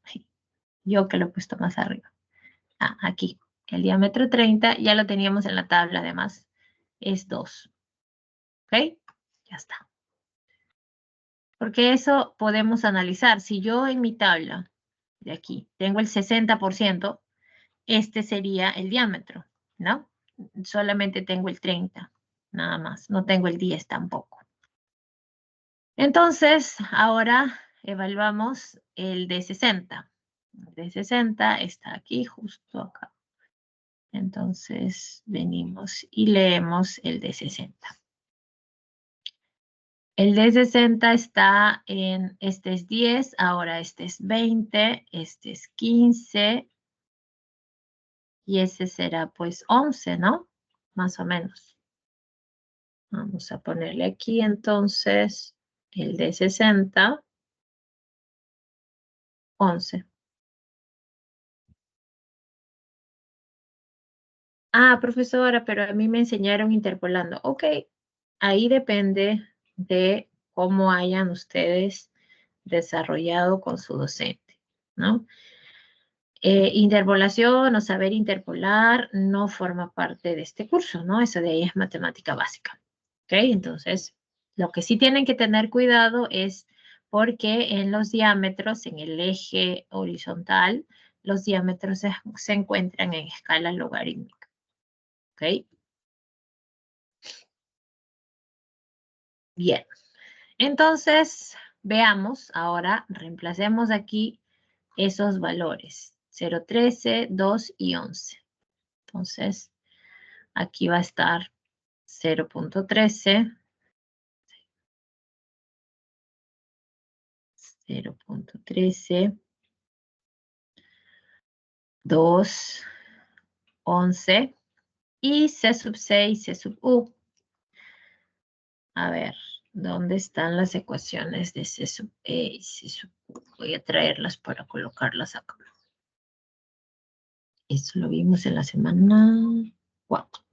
Yo que lo he puesto más arriba. Ah, aquí. El diámetro 30 ya lo teníamos en la tabla, además. Es 2. ¿Ok? Ya está. Porque eso podemos analizar. Si yo en mi tabla de aquí tengo el 60%, este sería el diámetro, ¿no? Solamente tengo el 30, nada más. No tengo el 10 tampoco. Entonces, ahora evaluamos el de 60. El de 60 está aquí, justo acá. Entonces, venimos y leemos el de 60. El de 60 está en, este es 10, ahora este es 20, este es 15, y ese será pues 11, ¿no? Más o menos. Vamos a ponerle aquí entonces el de 60, 11. Ah, profesora, pero a mí me enseñaron interpolando. Ok, ahí depende de cómo hayan ustedes desarrollado con su docente, ¿no? Interpolación o saber interpolar no forma parte de este curso, ¿no? Eso de ahí es matemática básica. ¿Ok? Entonces, lo que sí tienen que tener cuidado es porque en los diámetros, en el eje horizontal, los diámetros se encuentran en escala logarítmica. ¿Ok? Bien. Entonces, veamos, ahora reemplacemos aquí esos valores. 0,13, 2 y 11. Entonces, aquí va a estar 0.13, 0.13, 2, 11 y C sub C y C sub U. A ver, ¿dónde están las ecuaciones de C sub E y C sub U? Voy a traerlas para colocarlas acá. Esto lo vimos en la semana 4.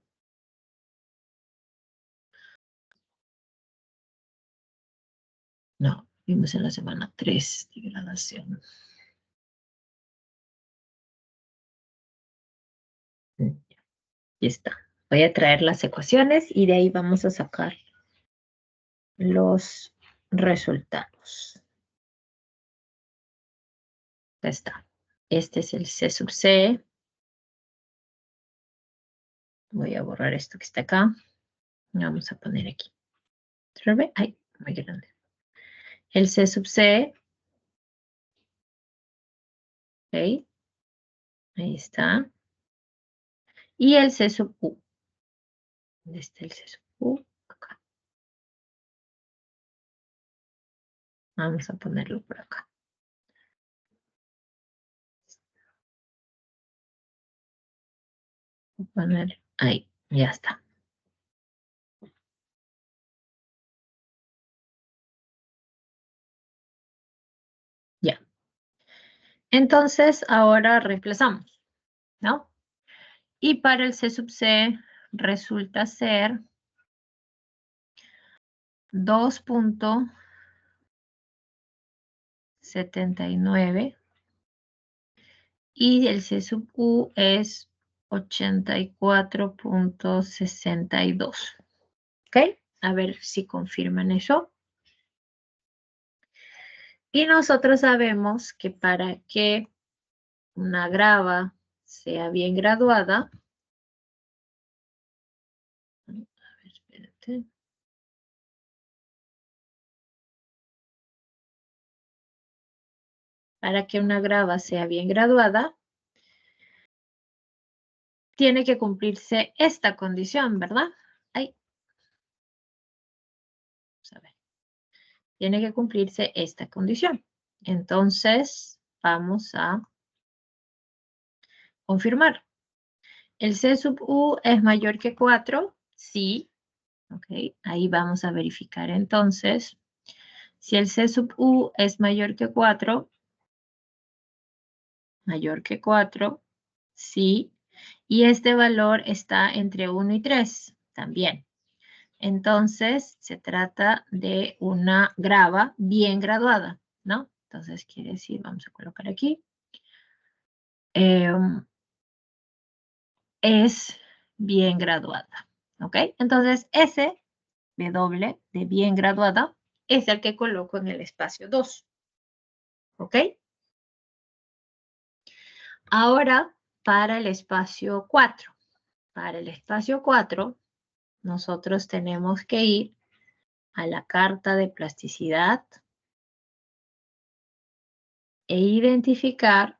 No, vimos en la semana 3, degradación. Aquí está. Voy a traer las ecuaciones y de ahí vamos a sacar los resultados. Ya está. Este es el C sub C. Voy a borrar esto que está acá. Vamos a poner aquí. Ay, muy grande. El C sub C. Ok. Ahí está. Y el C sub U. ¿Dónde está el C sub U? Acá. Vamos a ponerlo por acá. Voy a poner Ahí, ya está. Ya. Entonces, ahora reemplazamos, ¿no? Y para el C sub C resulta ser 2.79 y el C sub U es 84.62. ¿Ok? A ver si confirman eso. Y nosotros sabemos que para que una grava sea bien graduada, a ver, espérate. Para que una grava sea bien graduada, tiene que cumplirse esta condición, ¿verdad? Ahí. Vamos a ver. Tiene que cumplirse esta condición. Entonces, vamos a confirmar. ¿El C sub U es mayor que 4? Sí. Ok, ahí vamos a verificar entonces. Si el C sub U es mayor que 4, sí. Y este valor está entre 1 y 3, también. Entonces, se trata de una grava bien graduada, ¿no? Entonces, quiere decir, vamos a colocar aquí, es bien graduada, ¿ok? Entonces, ese W de bien graduada es el que coloco en el espacio 2, ¿ok? Ahora, para el espacio 4. Para el espacio 4, nosotros tenemos que ir a la carta de plasticidad e identificar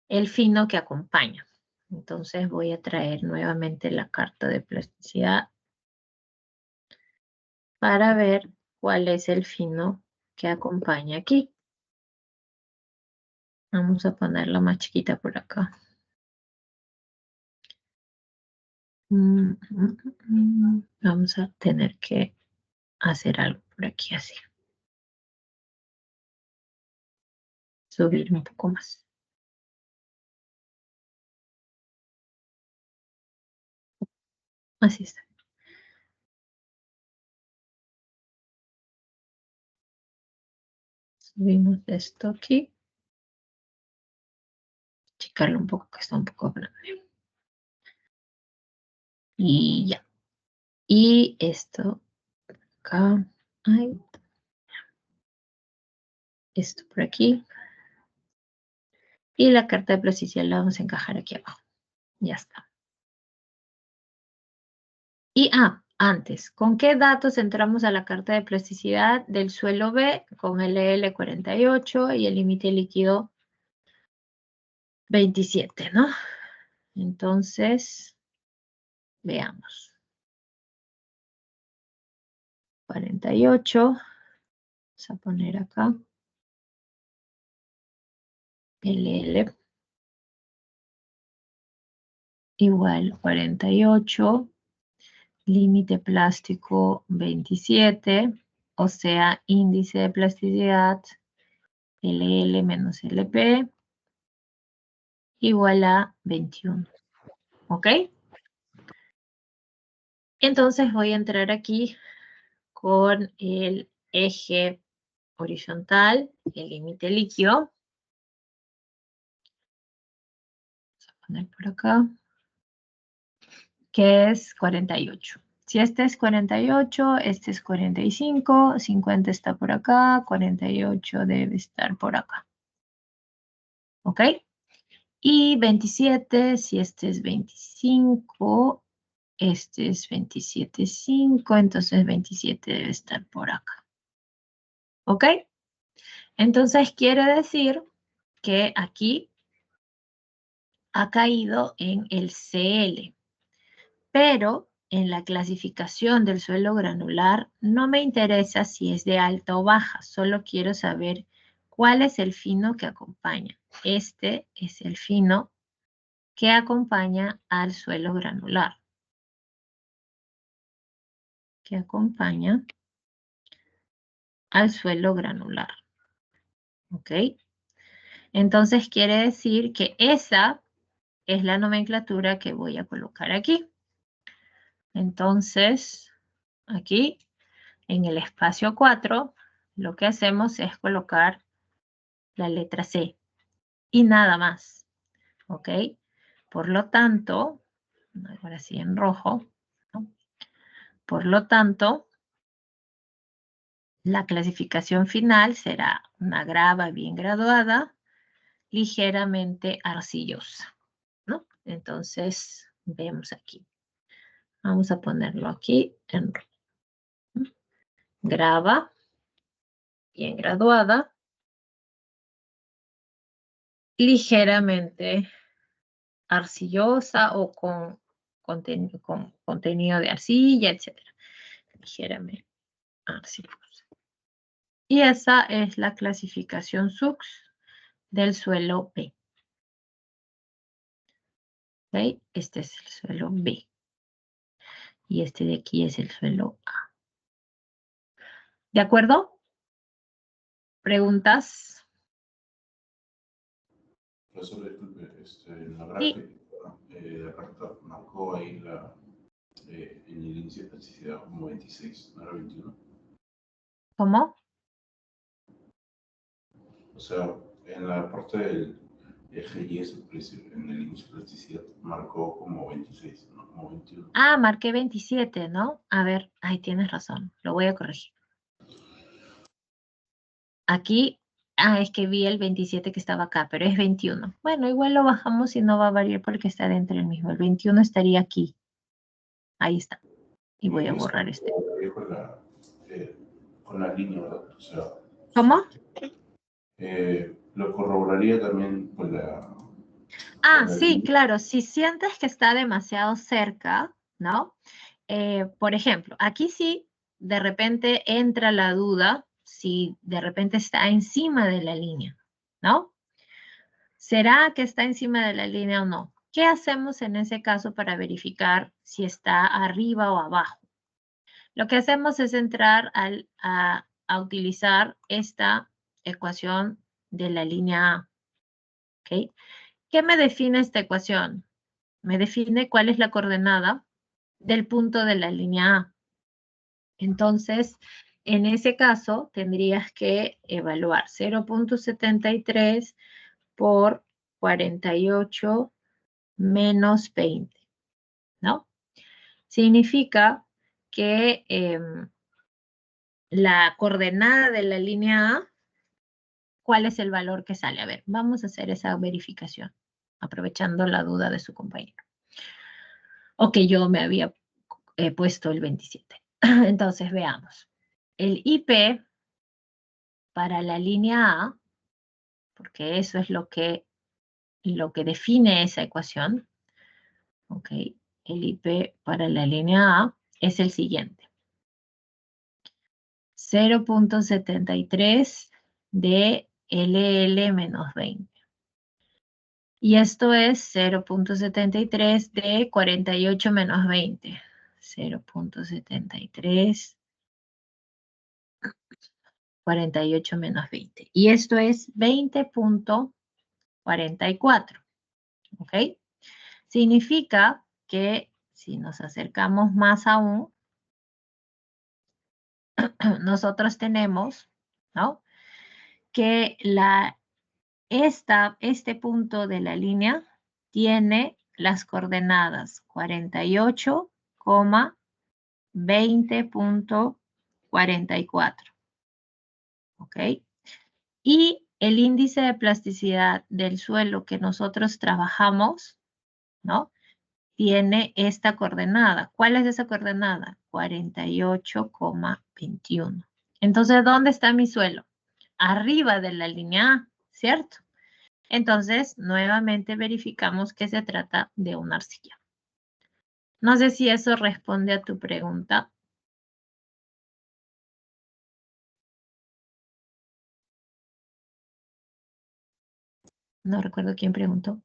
el fino que acompaña. Entonces voy a traer nuevamente la carta de plasticidad para ver cuál es el fino que acompaña aquí. Vamos a ponerla más chiquita por acá. Vamos a tener que hacer algo por aquí así. Subir un poco más. Así está. Subimos esto aquí. Achicarlo un poco, que está un poco grande. Y ya. Y esto acá. Ay. Esto por aquí. Y la carta de plasticidad la vamos a encajar aquí abajo. Ya está. Y antes, ¿con qué datos entramos a la carta de plasticidad del suelo B? Con el L48 y el límite líquido 27, ¿no? Entonces, veamos. 48. Vamos a poner acá. LL igual 48. Límite plástico 27. O sea, índice de plasticidad LL menos LP igual a 21. ¿Ok? Entonces voy a entrar aquí con el eje horizontal, el límite líquido. Vamos a poner por acá, que es 48. Si este es 48, este es 45, 50 está por acá, 48 debe estar por acá. ¿Ok? Y 27, si este es 25, este es 27.5, entonces 27 debe estar por acá. ¿Ok? Entonces quiere decir que aquí ha caído en el CL, pero en la clasificación del suelo granular no me interesa si es de alta o baja, solo quiero saber cuál es el fino que acompaña. Este es el fino que acompaña al suelo granular. Que acompaña al suelo granular. ¿Ok? Entonces quiere decir que esa es la nomenclatura que voy a colocar aquí. Entonces, aquí, en el espacio 4, lo que hacemos es colocar la letra C y nada más. ¿Ok? Por lo tanto, ahora sí en rojo, ¿no? Por lo tanto, la clasificación final será una grava bien graduada, ligeramente arcillosa, ¿no? Entonces, vemos aquí. Vamos a ponerlo aquí en rojo. Grava, bien graduada, ligeramente arcillosa o con contenido de arcilla, etc. Ligeramente arcillosa. Y esa es la clasificación SUX del suelo B. ¿Ok? Este es el suelo B. Y este de aquí es el suelo A. ¿De acuerdo? ¿Preguntas? Profesor, disculpe, en la Sí. gráfica de carta marcó ahí en el índice de plasticidad como 26, no era 21. ¿Cómo? O sea, en la parte del eje Y, en el índice de plasticidad marcó como 26, no como 21. Ah, marqué 27, ¿no? A ver, ahí tienes razón. Lo voy a corregir. Aquí, es que vi el 27 que estaba acá, pero es 21. Bueno, igual lo bajamos y no va a variar porque está dentro del mismo. El 21 estaría aquí. Ahí está. Y voy a Y eso borrar este. con la línea, ¿verdad? O sea, ¿Cómo? lo corroboraría también con la Sí, línea. claro. Si sientes que está demasiado cerca, ¿no? Por ejemplo, aquí sí, de repente entra la duda si de repente está encima de la línea, ¿no? ¿Será que está encima de la línea o no? ¿Qué hacemos en ese caso para verificar si está arriba o abajo? Lo que hacemos es entrar a utilizar esta ecuación de la línea A. ¿Ok? ¿Qué me define esta ecuación? Me define cuál es la coordenada del punto de la línea A. Entonces, en ese caso, tendrías que evaluar 0.73 por 48 menos 20, ¿no? Significa que la coordenada de la línea A, ¿cuál es el valor que sale? A ver, vamos a hacer esa verificación, aprovechando la duda de su compañero. O que yo me había puesto el 27. Entonces, veamos. El IP para la línea A, porque eso es lo que define esa ecuación, ¿ok? El IP para la línea A es el siguiente. 0.73 de LL menos 20. Y esto es 0.73 de 48 menos 20. 0.73, 48 menos 20. Y esto es 20.44. ¿Ok? Significa que si nos acercamos más aún, nosotros tenemos, ¿no? Que este punto de la línea tiene las coordenadas 48,20.44. ¿Ok? Y el índice de plasticidad del suelo que nosotros trabajamos, ¿no? Tiene esta coordenada. ¿Cuál es esa coordenada? 48,21. Entonces, ¿dónde está mi suelo? Arriba de la línea A, ¿cierto? Entonces, nuevamente verificamos que se trata de una arcilla. No sé si eso responde a tu pregunta. No recuerdo quién preguntó.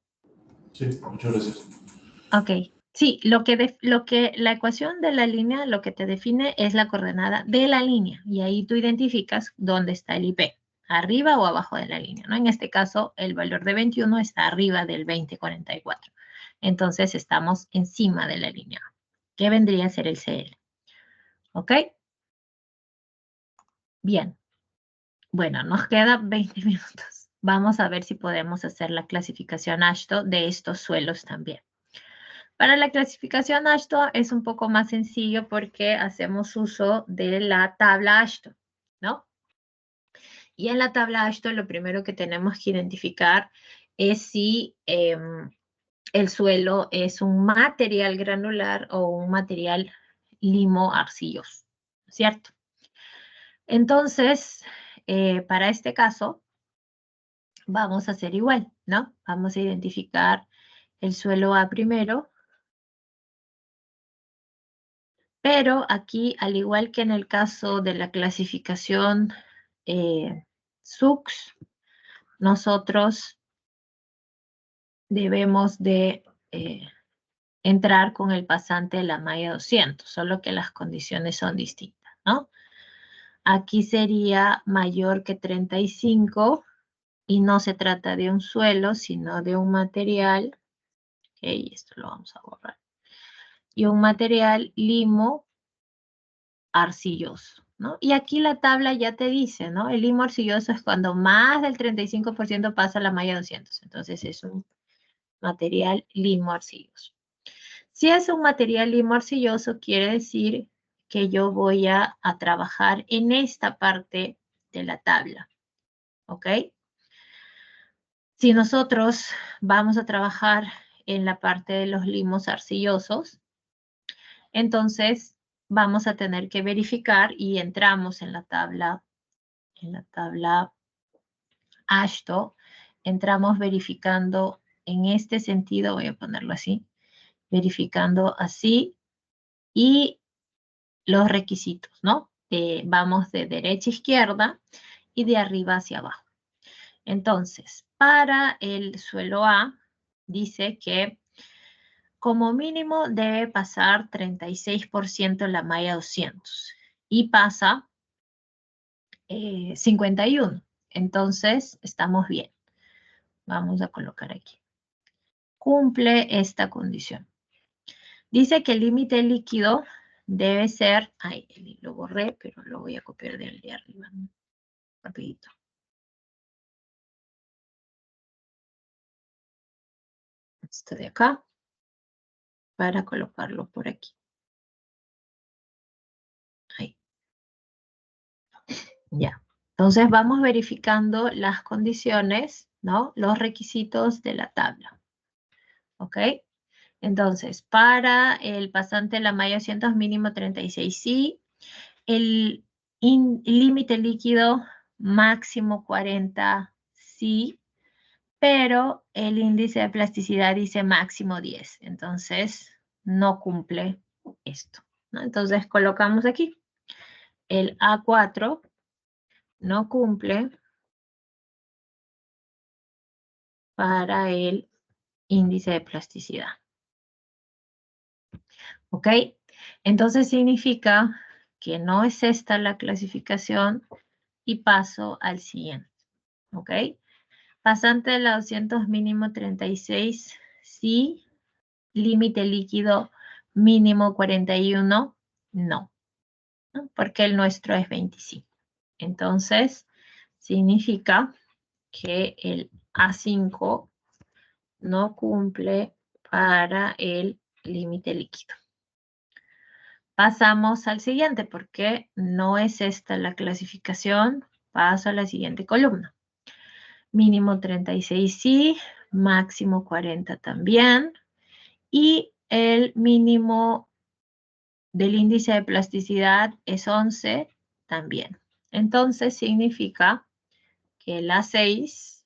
Sí, muchas gracias. Ok. Sí, la ecuación de la línea lo que te define es la coordenada de la línea. Y ahí tú identificas dónde está el IP. Arriba o abajo de la línea, ¿no? En este caso, el valor de 21 está arriba del 2044. Entonces, estamos encima de la línea. ¿Qué vendría a ser el CL? ¿Ok? Bien. Bueno, nos quedan 20 minutos. Vamos a ver si podemos hacer la clasificación AASHTO de estos suelos también. Para la clasificación AASHTO es un poco más sencillo porque hacemos uso de la tabla AASHTO, ¿no? Y en la tabla AASHTO lo primero que tenemos que identificar es si el suelo es un material granular o un material limo-arcilloso, ¿cierto? Entonces, para este caso, vamos a hacer igual, ¿no? Vamos a identificar el suelo A primero, pero aquí, al igual que en el caso de la clasificación SUX, nosotros debemos de entrar con el pasante de la malla 200, solo que las condiciones son distintas, ¿no? Aquí sería mayor que 35 y no se trata de un suelo, sino de un material, ok, esto lo vamos a borrar, y un material limo arcilloso, ¿no? Y aquí la tabla ya te dice, ¿no? El limo arcilloso es cuando más del 35% pasa la malla 200, entonces es un material limo arcilloso. Si es un material limo arcilloso, quiere decir que yo voy a trabajar en esta parte de la tabla, ¿ok? Si nosotros vamos a trabajar en la parte de los limos arcillosos, entonces vamos a tener que verificar y entramos en la tabla AASHTO, entramos verificando en este sentido, voy a ponerlo así, verificando así y los requisitos, ¿no? Vamos de derecha a izquierda y de arriba hacia abajo. Entonces, para el suelo A, dice que como mínimo debe pasar 36% la malla 200 y pasa 51. Entonces, estamos bien. Vamos a colocar aquí. Cumple esta condición. Dice que el límite líquido debe ser, ay, lo borré, pero lo voy a copiar del de arriba, ¿no? Rapidito. Esto de acá, para colocarlo por aquí. Ahí. Ya. Entonces vamos verificando las condiciones, ¿no? Los requisitos de la tabla. ¿Ok? Entonces, para el pasante de la malla 200 mínimo 36 sí. El límite líquido máximo 40 sí. Pero el índice de plasticidad dice máximo 10. Entonces, no cumple esto, ¿no? Entonces, colocamos aquí. El A4 no cumple para el índice de plasticidad. ¿Ok? Entonces significa que no es esta la clasificación y paso al siguiente. ¿Ok? Pasante de la 200 mínimo 36, sí. Límite líquido mínimo 41, no. ¿No? Porque el nuestro es 25. Entonces, significa que el A5 no cumple para el límite líquido. Pasamos al siguiente, porque no es esta la clasificación. Paso a la siguiente columna. Mínimo 36 sí, máximo 40 también. Y el mínimo del índice de plasticidad es 11 también. Entonces significa que el A6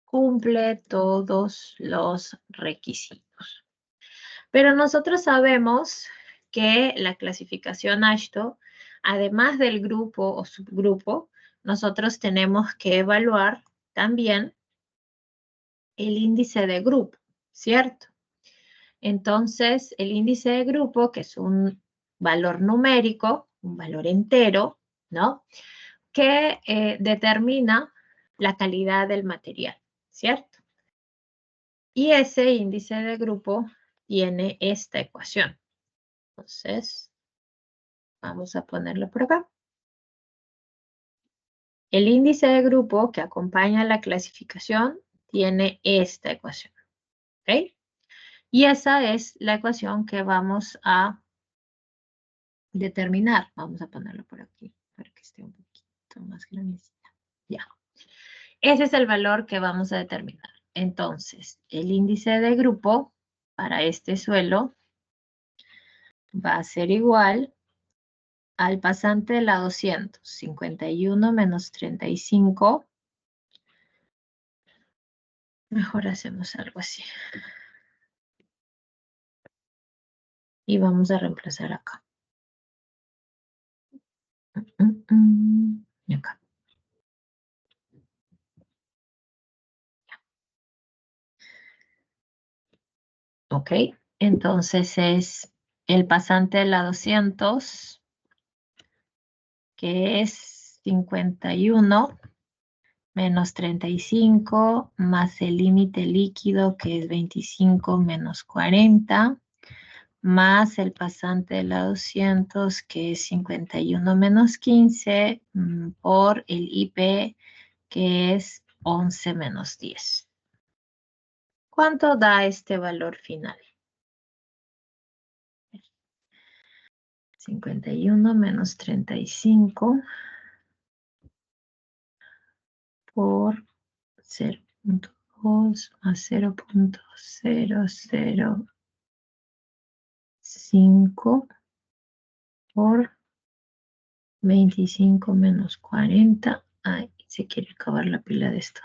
cumple todos los requisitos. Pero nosotros sabemos que la clasificación AASHTO, además del grupo o subgrupo, nosotros tenemos que evaluar también el índice de grupo, ¿cierto? Entonces, el índice de grupo, que es un valor numérico, un valor entero, ¿no? Que determina la calidad del material, ¿cierto? Y ese índice de grupo tiene esta ecuación. Entonces, vamos a ponerlo por acá. El índice de grupo que acompaña la clasificación tiene esta ecuación, ¿ok? Y esa es la ecuación que vamos a determinar. Vamos a ponerlo por aquí para que esté un poquito más grandecita. Ya. Ese es el valor que vamos a determinar. Entonces, el índice de grupo para este suelo va a ser igual al pasante de la 200, 51 menos 35. Mejor hacemos algo así. Y vamos a reemplazar acá. Y acá. Ok, entonces es el pasante de la 200, que es 51 menos 35, más el límite líquido, que es 25 menos 40, más el pasante de la 200, que es 51 menos 15, por el IP, que es 11 menos 10. ¿Cuánto da este valor final? 51 menos 35 por 0.2 más 0.005 por 25 menos 40. Ay, se quiere acabar la pila de esto.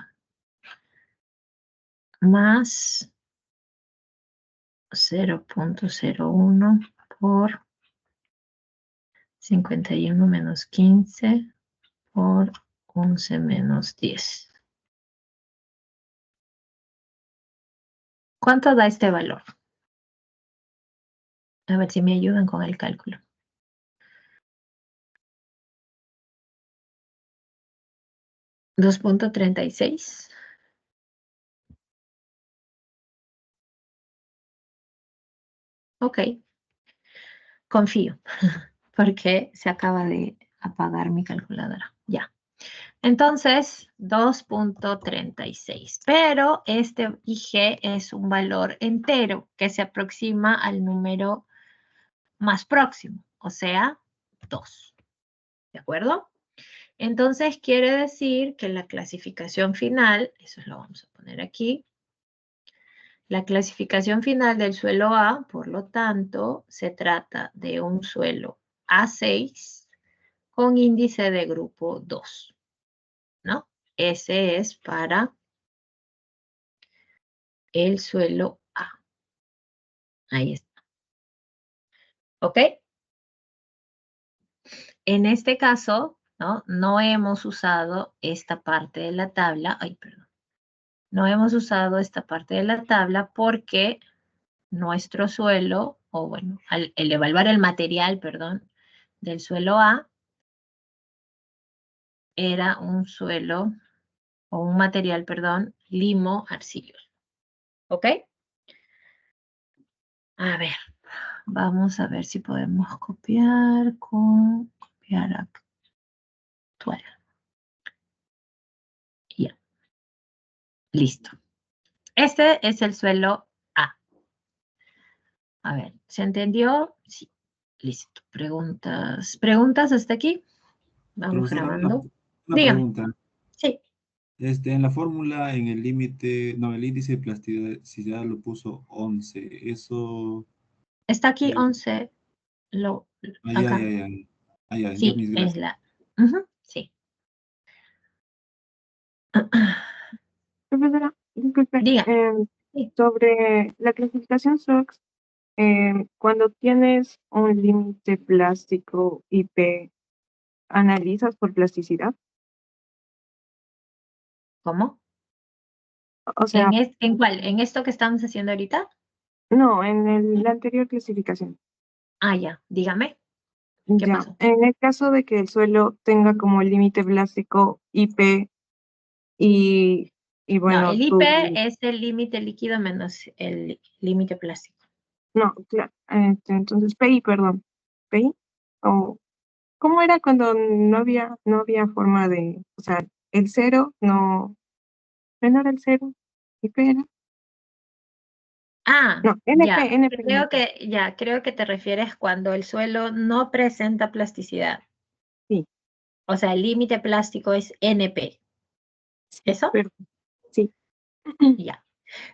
Más 0.01 por 51 menos 15 por 11 menos 10. ¿Cuánto da este valor? A ver si me ayudan con el cálculo. 2.36. Ok. Confío, porque se acaba de apagar mi calculadora. Ya. Entonces, 2.36. Pero este IG es un valor entero que se aproxima al número más próximo, o sea, 2. ¿De acuerdo? Entonces, quiere decir que la clasificación final, eso lo vamos a poner aquí, la clasificación final del suelo A, por lo tanto, se trata de un suelo A6 con índice de grupo 2, ¿no? Ese es para el suelo A. Ahí está. ¿Ok? En este caso, ¿no? No hemos usado esta parte de la tabla. Ay, perdón. No hemos usado esta parte de la tabla porque nuestro suelo, o bueno, el evaluar el material, perdón, del suelo A, era un suelo, o un material, perdón, limo arcilloso. ¿Ok? A ver, vamos a ver si podemos copiar con copiar actual. Ya. Listo. Este es el suelo A. A ver, ¿se entendió? Sí. Listo. ¿Preguntas? ¿Preguntas hasta aquí? Vamos Profesora, grabando. una Dígame. pregunta. Sí. En la fórmula, en el límite, no, el índice de plasticidad lo puso 11. Eso, Está aquí eh, 11. ay, Acá. ay, ay, ay. Ay, ay, ya, Sí, mis es gracias. la. Ujú, sí. Profesora, disculpe, Dígame. Sí. sobre la clasificación SOX, cuando tienes un límite plástico IP, ¿analizas por plasticidad? ¿Cómo? O sea, ¿En cuál? ¿En esto que estamos haciendo ahorita? no, en la anterior clasificación. Ah, ya, dígame. ¿Qué Ya, pasó? en el caso de que el suelo tenga como límite plástico IP y No, bueno, el IP es el límite líquido menos el límite plástico. no, entonces PI, perdón, PI, o ¿cómo era cuando no había forma de, o sea, el cero no era el cero, IP era, Ah, no, ya. NP, Creo que te refieres cuando el suelo no presenta plasticidad. sí, O sea, el límite plástico es NP. ¿Eso? pero, sí, Ya.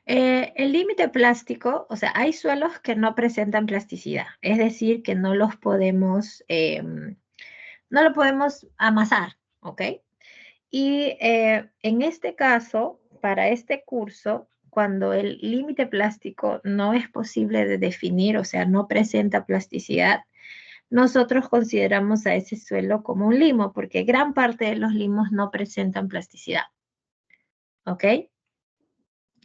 El límite plástico, o sea, hay suelos que no presentan plasticidad, es decir, que no los podemos, no lo podemos amasar, ¿ok? Y en este caso, para este curso, cuando el límite plástico no es posible de definir, o sea, no presenta plasticidad, nosotros consideramos a ese suelo como un limo, porque gran parte de los limos no presentan plasticidad, ¿ok?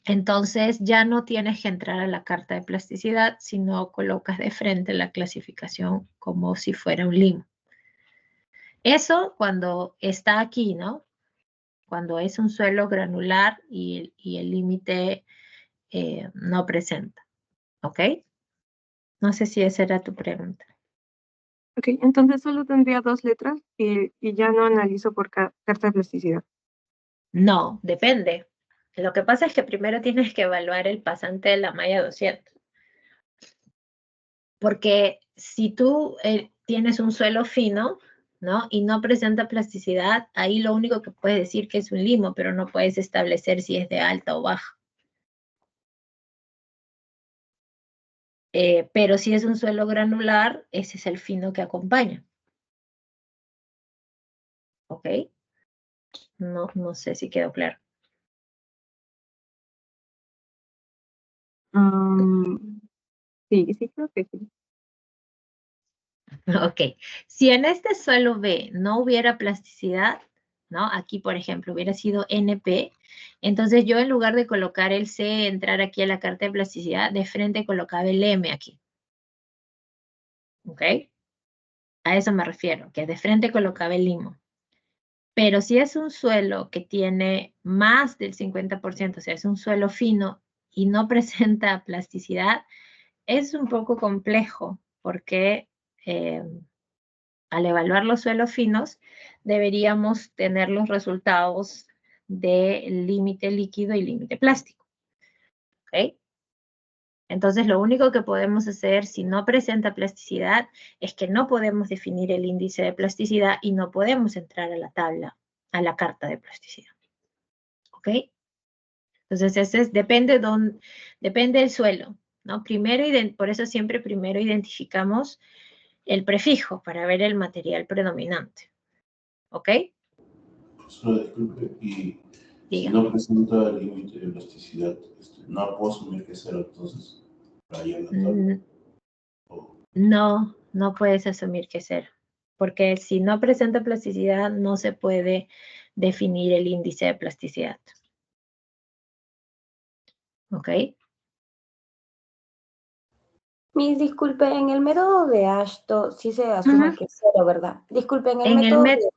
Entonces ya no tienes que entrar a la carta de plasticidad, sino colocas de frente la clasificación como si fuera un limo. Eso cuando está aquí, ¿no? Cuando es un suelo granular y el límite no presenta, ¿ok? No sé si esa era tu pregunta. ok, entonces solo tendría dos letras y ya no analizo por carta de plasticidad. No, depende. Lo que pasa es que primero tienes que evaluar el pasante de la malla 200. Porque si tú tienes un suelo fino, ¿no? Y no presenta plasticidad, ahí lo único que puedes decir que es un limo, pero no puedes establecer si es de alta o baja. Pero si es un suelo granular, ese es el fino que acompaña. ¿Ok? No sé si quedó claro. Sí, sí, creo que sí. Ok. Si en este suelo B no hubiera plasticidad, ¿no? Aquí, por ejemplo, hubiera sido NP, entonces yo en lugar de colocar el C, entrar aquí a la carta de plasticidad, de frente colocaba el M aquí. ¿Ok? A eso me refiero, que de frente colocaba el limo. Pero si es un suelo que tiene más del 50%, o sea, es un suelo fino y no presenta plasticidad, es un poco complejo porque al evaluar los suelos finos deberíamos tener los resultados del límite líquido y límite plástico. ¿Ok? Entonces, lo único que podemos hacer si no presenta plasticidad es que no podemos definir el índice de plasticidad y no podemos entrar a la tabla, a la carta de plasticidad. ¿Ok? Entonces, depende del suelo, ¿no? Por eso siempre primero identificamos el prefijo para ver el material predominante. ¿Ok? Profesora, disculpe, y si Diga. no presenta límite de elasticidad, no puedo asumir que es cero, entonces, para ir a la tabla. No puedes asumir que es cero, porque si no presenta plasticidad no se puede definir el índice de plasticidad. ¿Ok? Mis disculpe, en el método de Ashto sí se asume que es cero, ¿verdad? Disculpe, en el método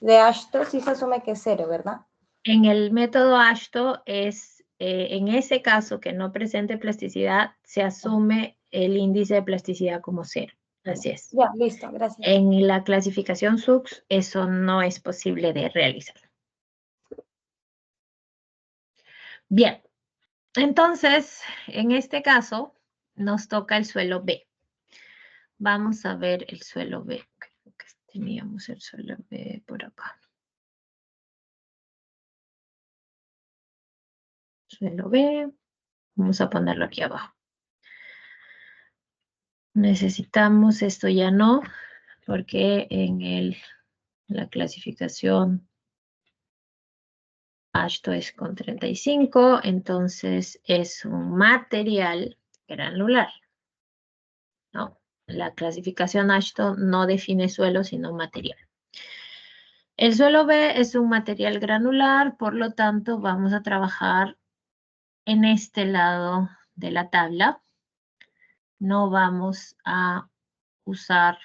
de Ashto sí se asume que es cero, ¿verdad? En el método Ashto en ese caso que no presente plasticidad, se asume el índice de plasticidad como cero. Así es. Ya, listo, gracias. En la clasificación SUX, eso no es posible de realizar. Bien, entonces, en este caso, nos toca el suelo B. Vamos a ver el suelo B. Creo que teníamos el suelo B por acá. Suelo B. Vamos a ponerlo aquí abajo. Necesitamos, esto ya no, porque en la clasificación Ashto es con 35, entonces es un material granular, ¿no? La clasificación Ashto no define suelo, sino material. El suelo B es un material granular, por lo tanto vamos a trabajar en este lado de la tabla no vamos a usar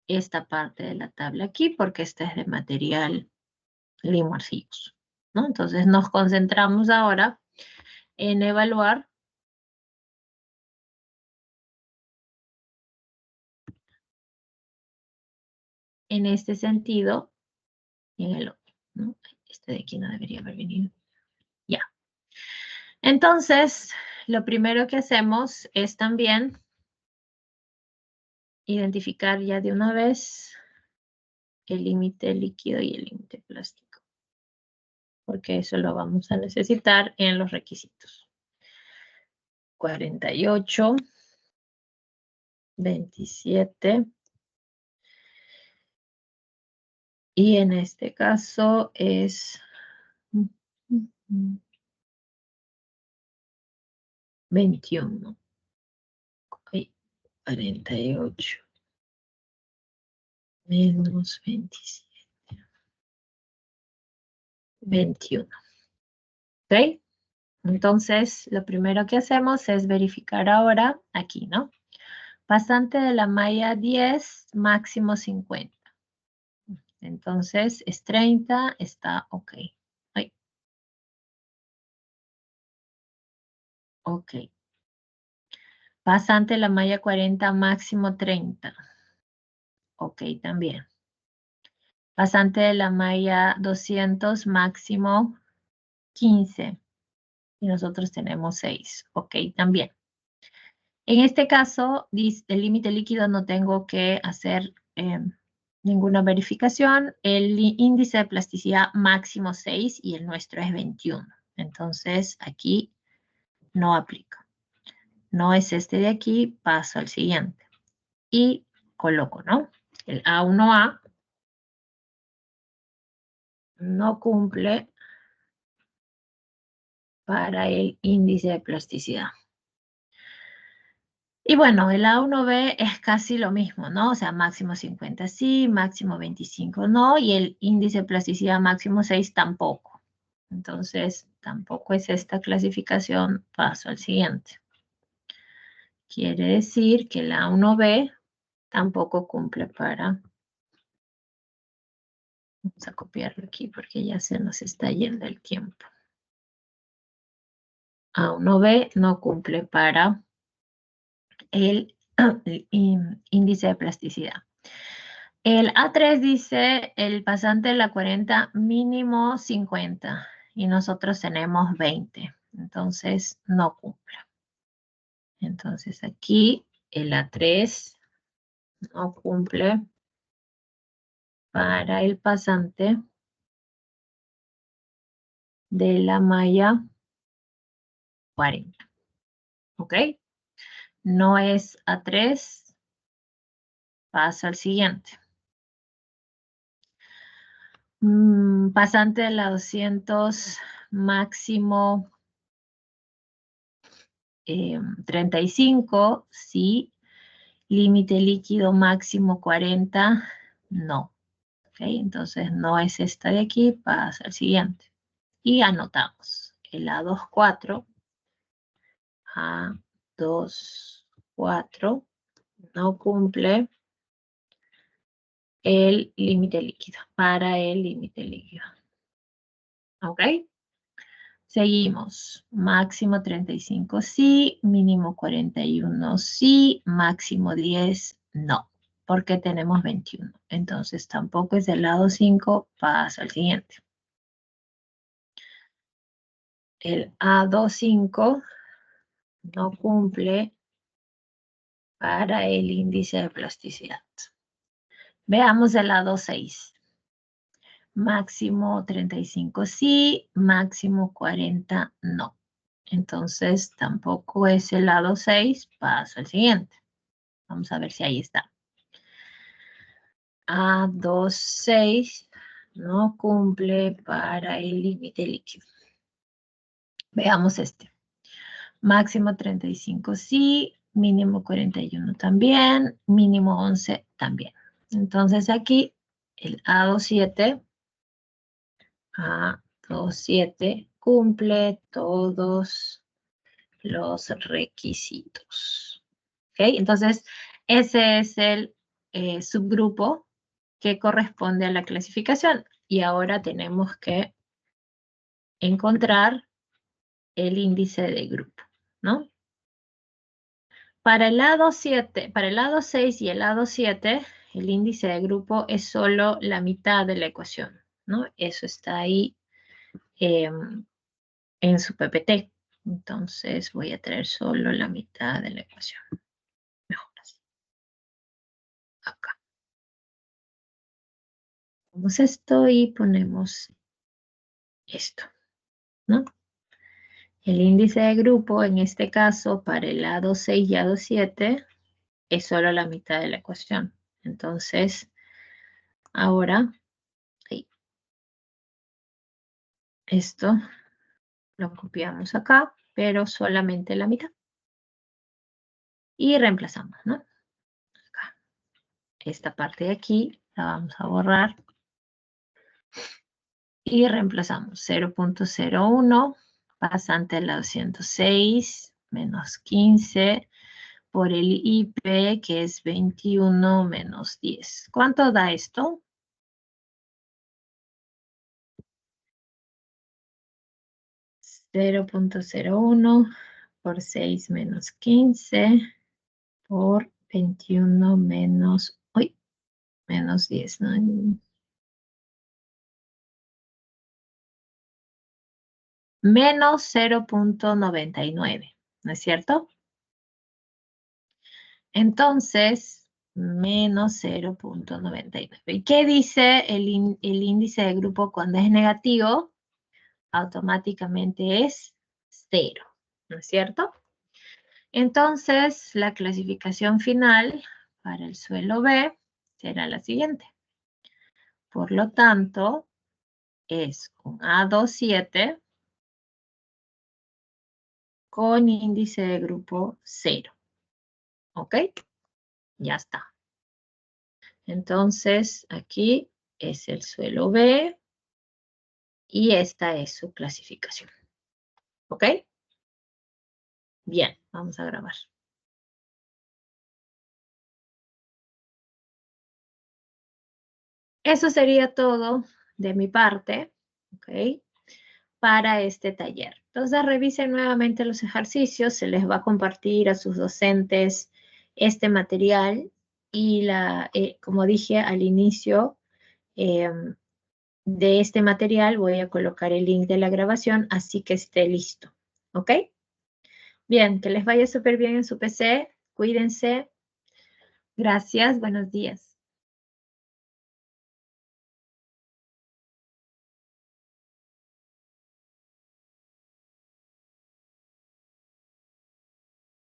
esta parte de la tabla aquí porque esta es de material Limón-Arcilloso, ¿no? Entonces nos concentramos ahora en evaluar en este sentido y en el otro, ¿no? Este de aquí no debería haber venido. Ya. Entonces, lo primero que hacemos es también identificar ya de una vez el límite líquido y el límite plástico, porque eso lo vamos a necesitar en los requisitos. 48, 27, y en este caso es 21. 48 menos 27. 21. ¿Ok? Entonces, lo primero que hacemos es verificar ahora aquí, ¿no? Pasante de la malla 10, máximo 50. Entonces, es 30, está ok. Ay. Ok. Pasante de la malla 40, máximo 30. Ok, también. Pasante de la malla 200, máximo 15. Y nosotros tenemos 6. Ok, también. En este caso, el límite líquido no tengo que hacer ninguna verificación. El índice de plasticidad máximo 6 y el nuestro es 21. Entonces, aquí no aplica. No es este de aquí, paso al siguiente. Y coloco, ¿no? El A1A no cumple para el índice de plasticidad. Y bueno, el A1B es casi lo mismo, ¿no? O sea, máximo 50 sí, máximo 25 no, y el índice de plasticidad máximo 6 tampoco. Entonces, tampoco es esta clasificación, paso al siguiente. Quiere decir que el A1B tampoco cumple para... Vamos a copiarlo aquí porque ya se nos está yendo el tiempo. A1B no cumple para el índice de plasticidad. El A3 dice el pasante de la 40 mínimo 50 y nosotros tenemos 20. Entonces no cumple. Entonces aquí el A3 no cumple para el pasante de la malla 40. ¿Ok? No es A3. Paso al siguiente. Pasante de la 200 máximo 35, sí. Límite líquido máximo 40, no. ¿Ok? Entonces no es esta de aquí, pasa al siguiente. Y anotamos el A24, A24 no cumple el límite líquido, para el límite líquido. ¿Ok? Seguimos. Máximo 35 sí, mínimo 41 sí, máximo 10 no, porque tenemos 21. Entonces tampoco es del lado 5, pasa al siguiente. El A25 no cumple para el índice de plasticidad. Veamos el A26. Máximo 35 sí, máximo 40 no. Entonces tampoco es el lado 6, paso al siguiente. Vamos a ver si ahí está. A26 no cumple para el límite líquido. Veamos este. Máximo 35 sí, mínimo 41 también, mínimo 11 también. Entonces aquí el A27 cumple cumple todos los requisitos. ¿Ok? Entonces, ese es el subgrupo que corresponde a la clasificación. Y ahora tenemos que encontrar el índice de grupo, ¿no? Para el lado 7, para el lado 6 y el lado 7, el índice de grupo es solo la mitad de la ecuación, ¿no? Eso está ahí en su PPT. Entonces voy a traer solo la mitad de la ecuación. Mejor así. Acá. Ponemos esto y ponemos esto, ¿no? El índice de grupo, en este caso, para el lado 6 y lado 7, es solo la mitad de la ecuación. Entonces, ahora, sí, esto lo copiamos acá, pero solamente la mitad. Y reemplazamos, ¿no? Acá. Esta parte de aquí la vamos a borrar. Y reemplazamos 0.01, pasante al lado 106, menos 15, por el IP, que es 21 menos 10. ¿Cuánto da esto? .01 por 6 menos 15 por 21 menos, menos 10, ¿no? Menos 0.99, ¿no es cierto? Entonces, menos 0.99. ¿Y qué dice el índice de grupo cuando es negativo? Automáticamente es 0, ¿no es cierto? Entonces, la clasificación final para el suelo B será la siguiente. Por lo tanto, es un A27 con índice de grupo 0. ¿Ok? Ya está. Entonces, aquí es el suelo B y esta es su clasificación. ¿Ok? Bien, vamos a grabar. Eso sería todo de mi parte, ¿ok? Para este taller. Entonces, revisen nuevamente los ejercicios. Se les va a compartir a sus docentes este material y como dije al inicio de este material, voy a colocar el link de la grabación, así que esté listo. ¿Ok? Bien, que les vaya súper bien en su PC. Cuídense. Gracias. Buenos días.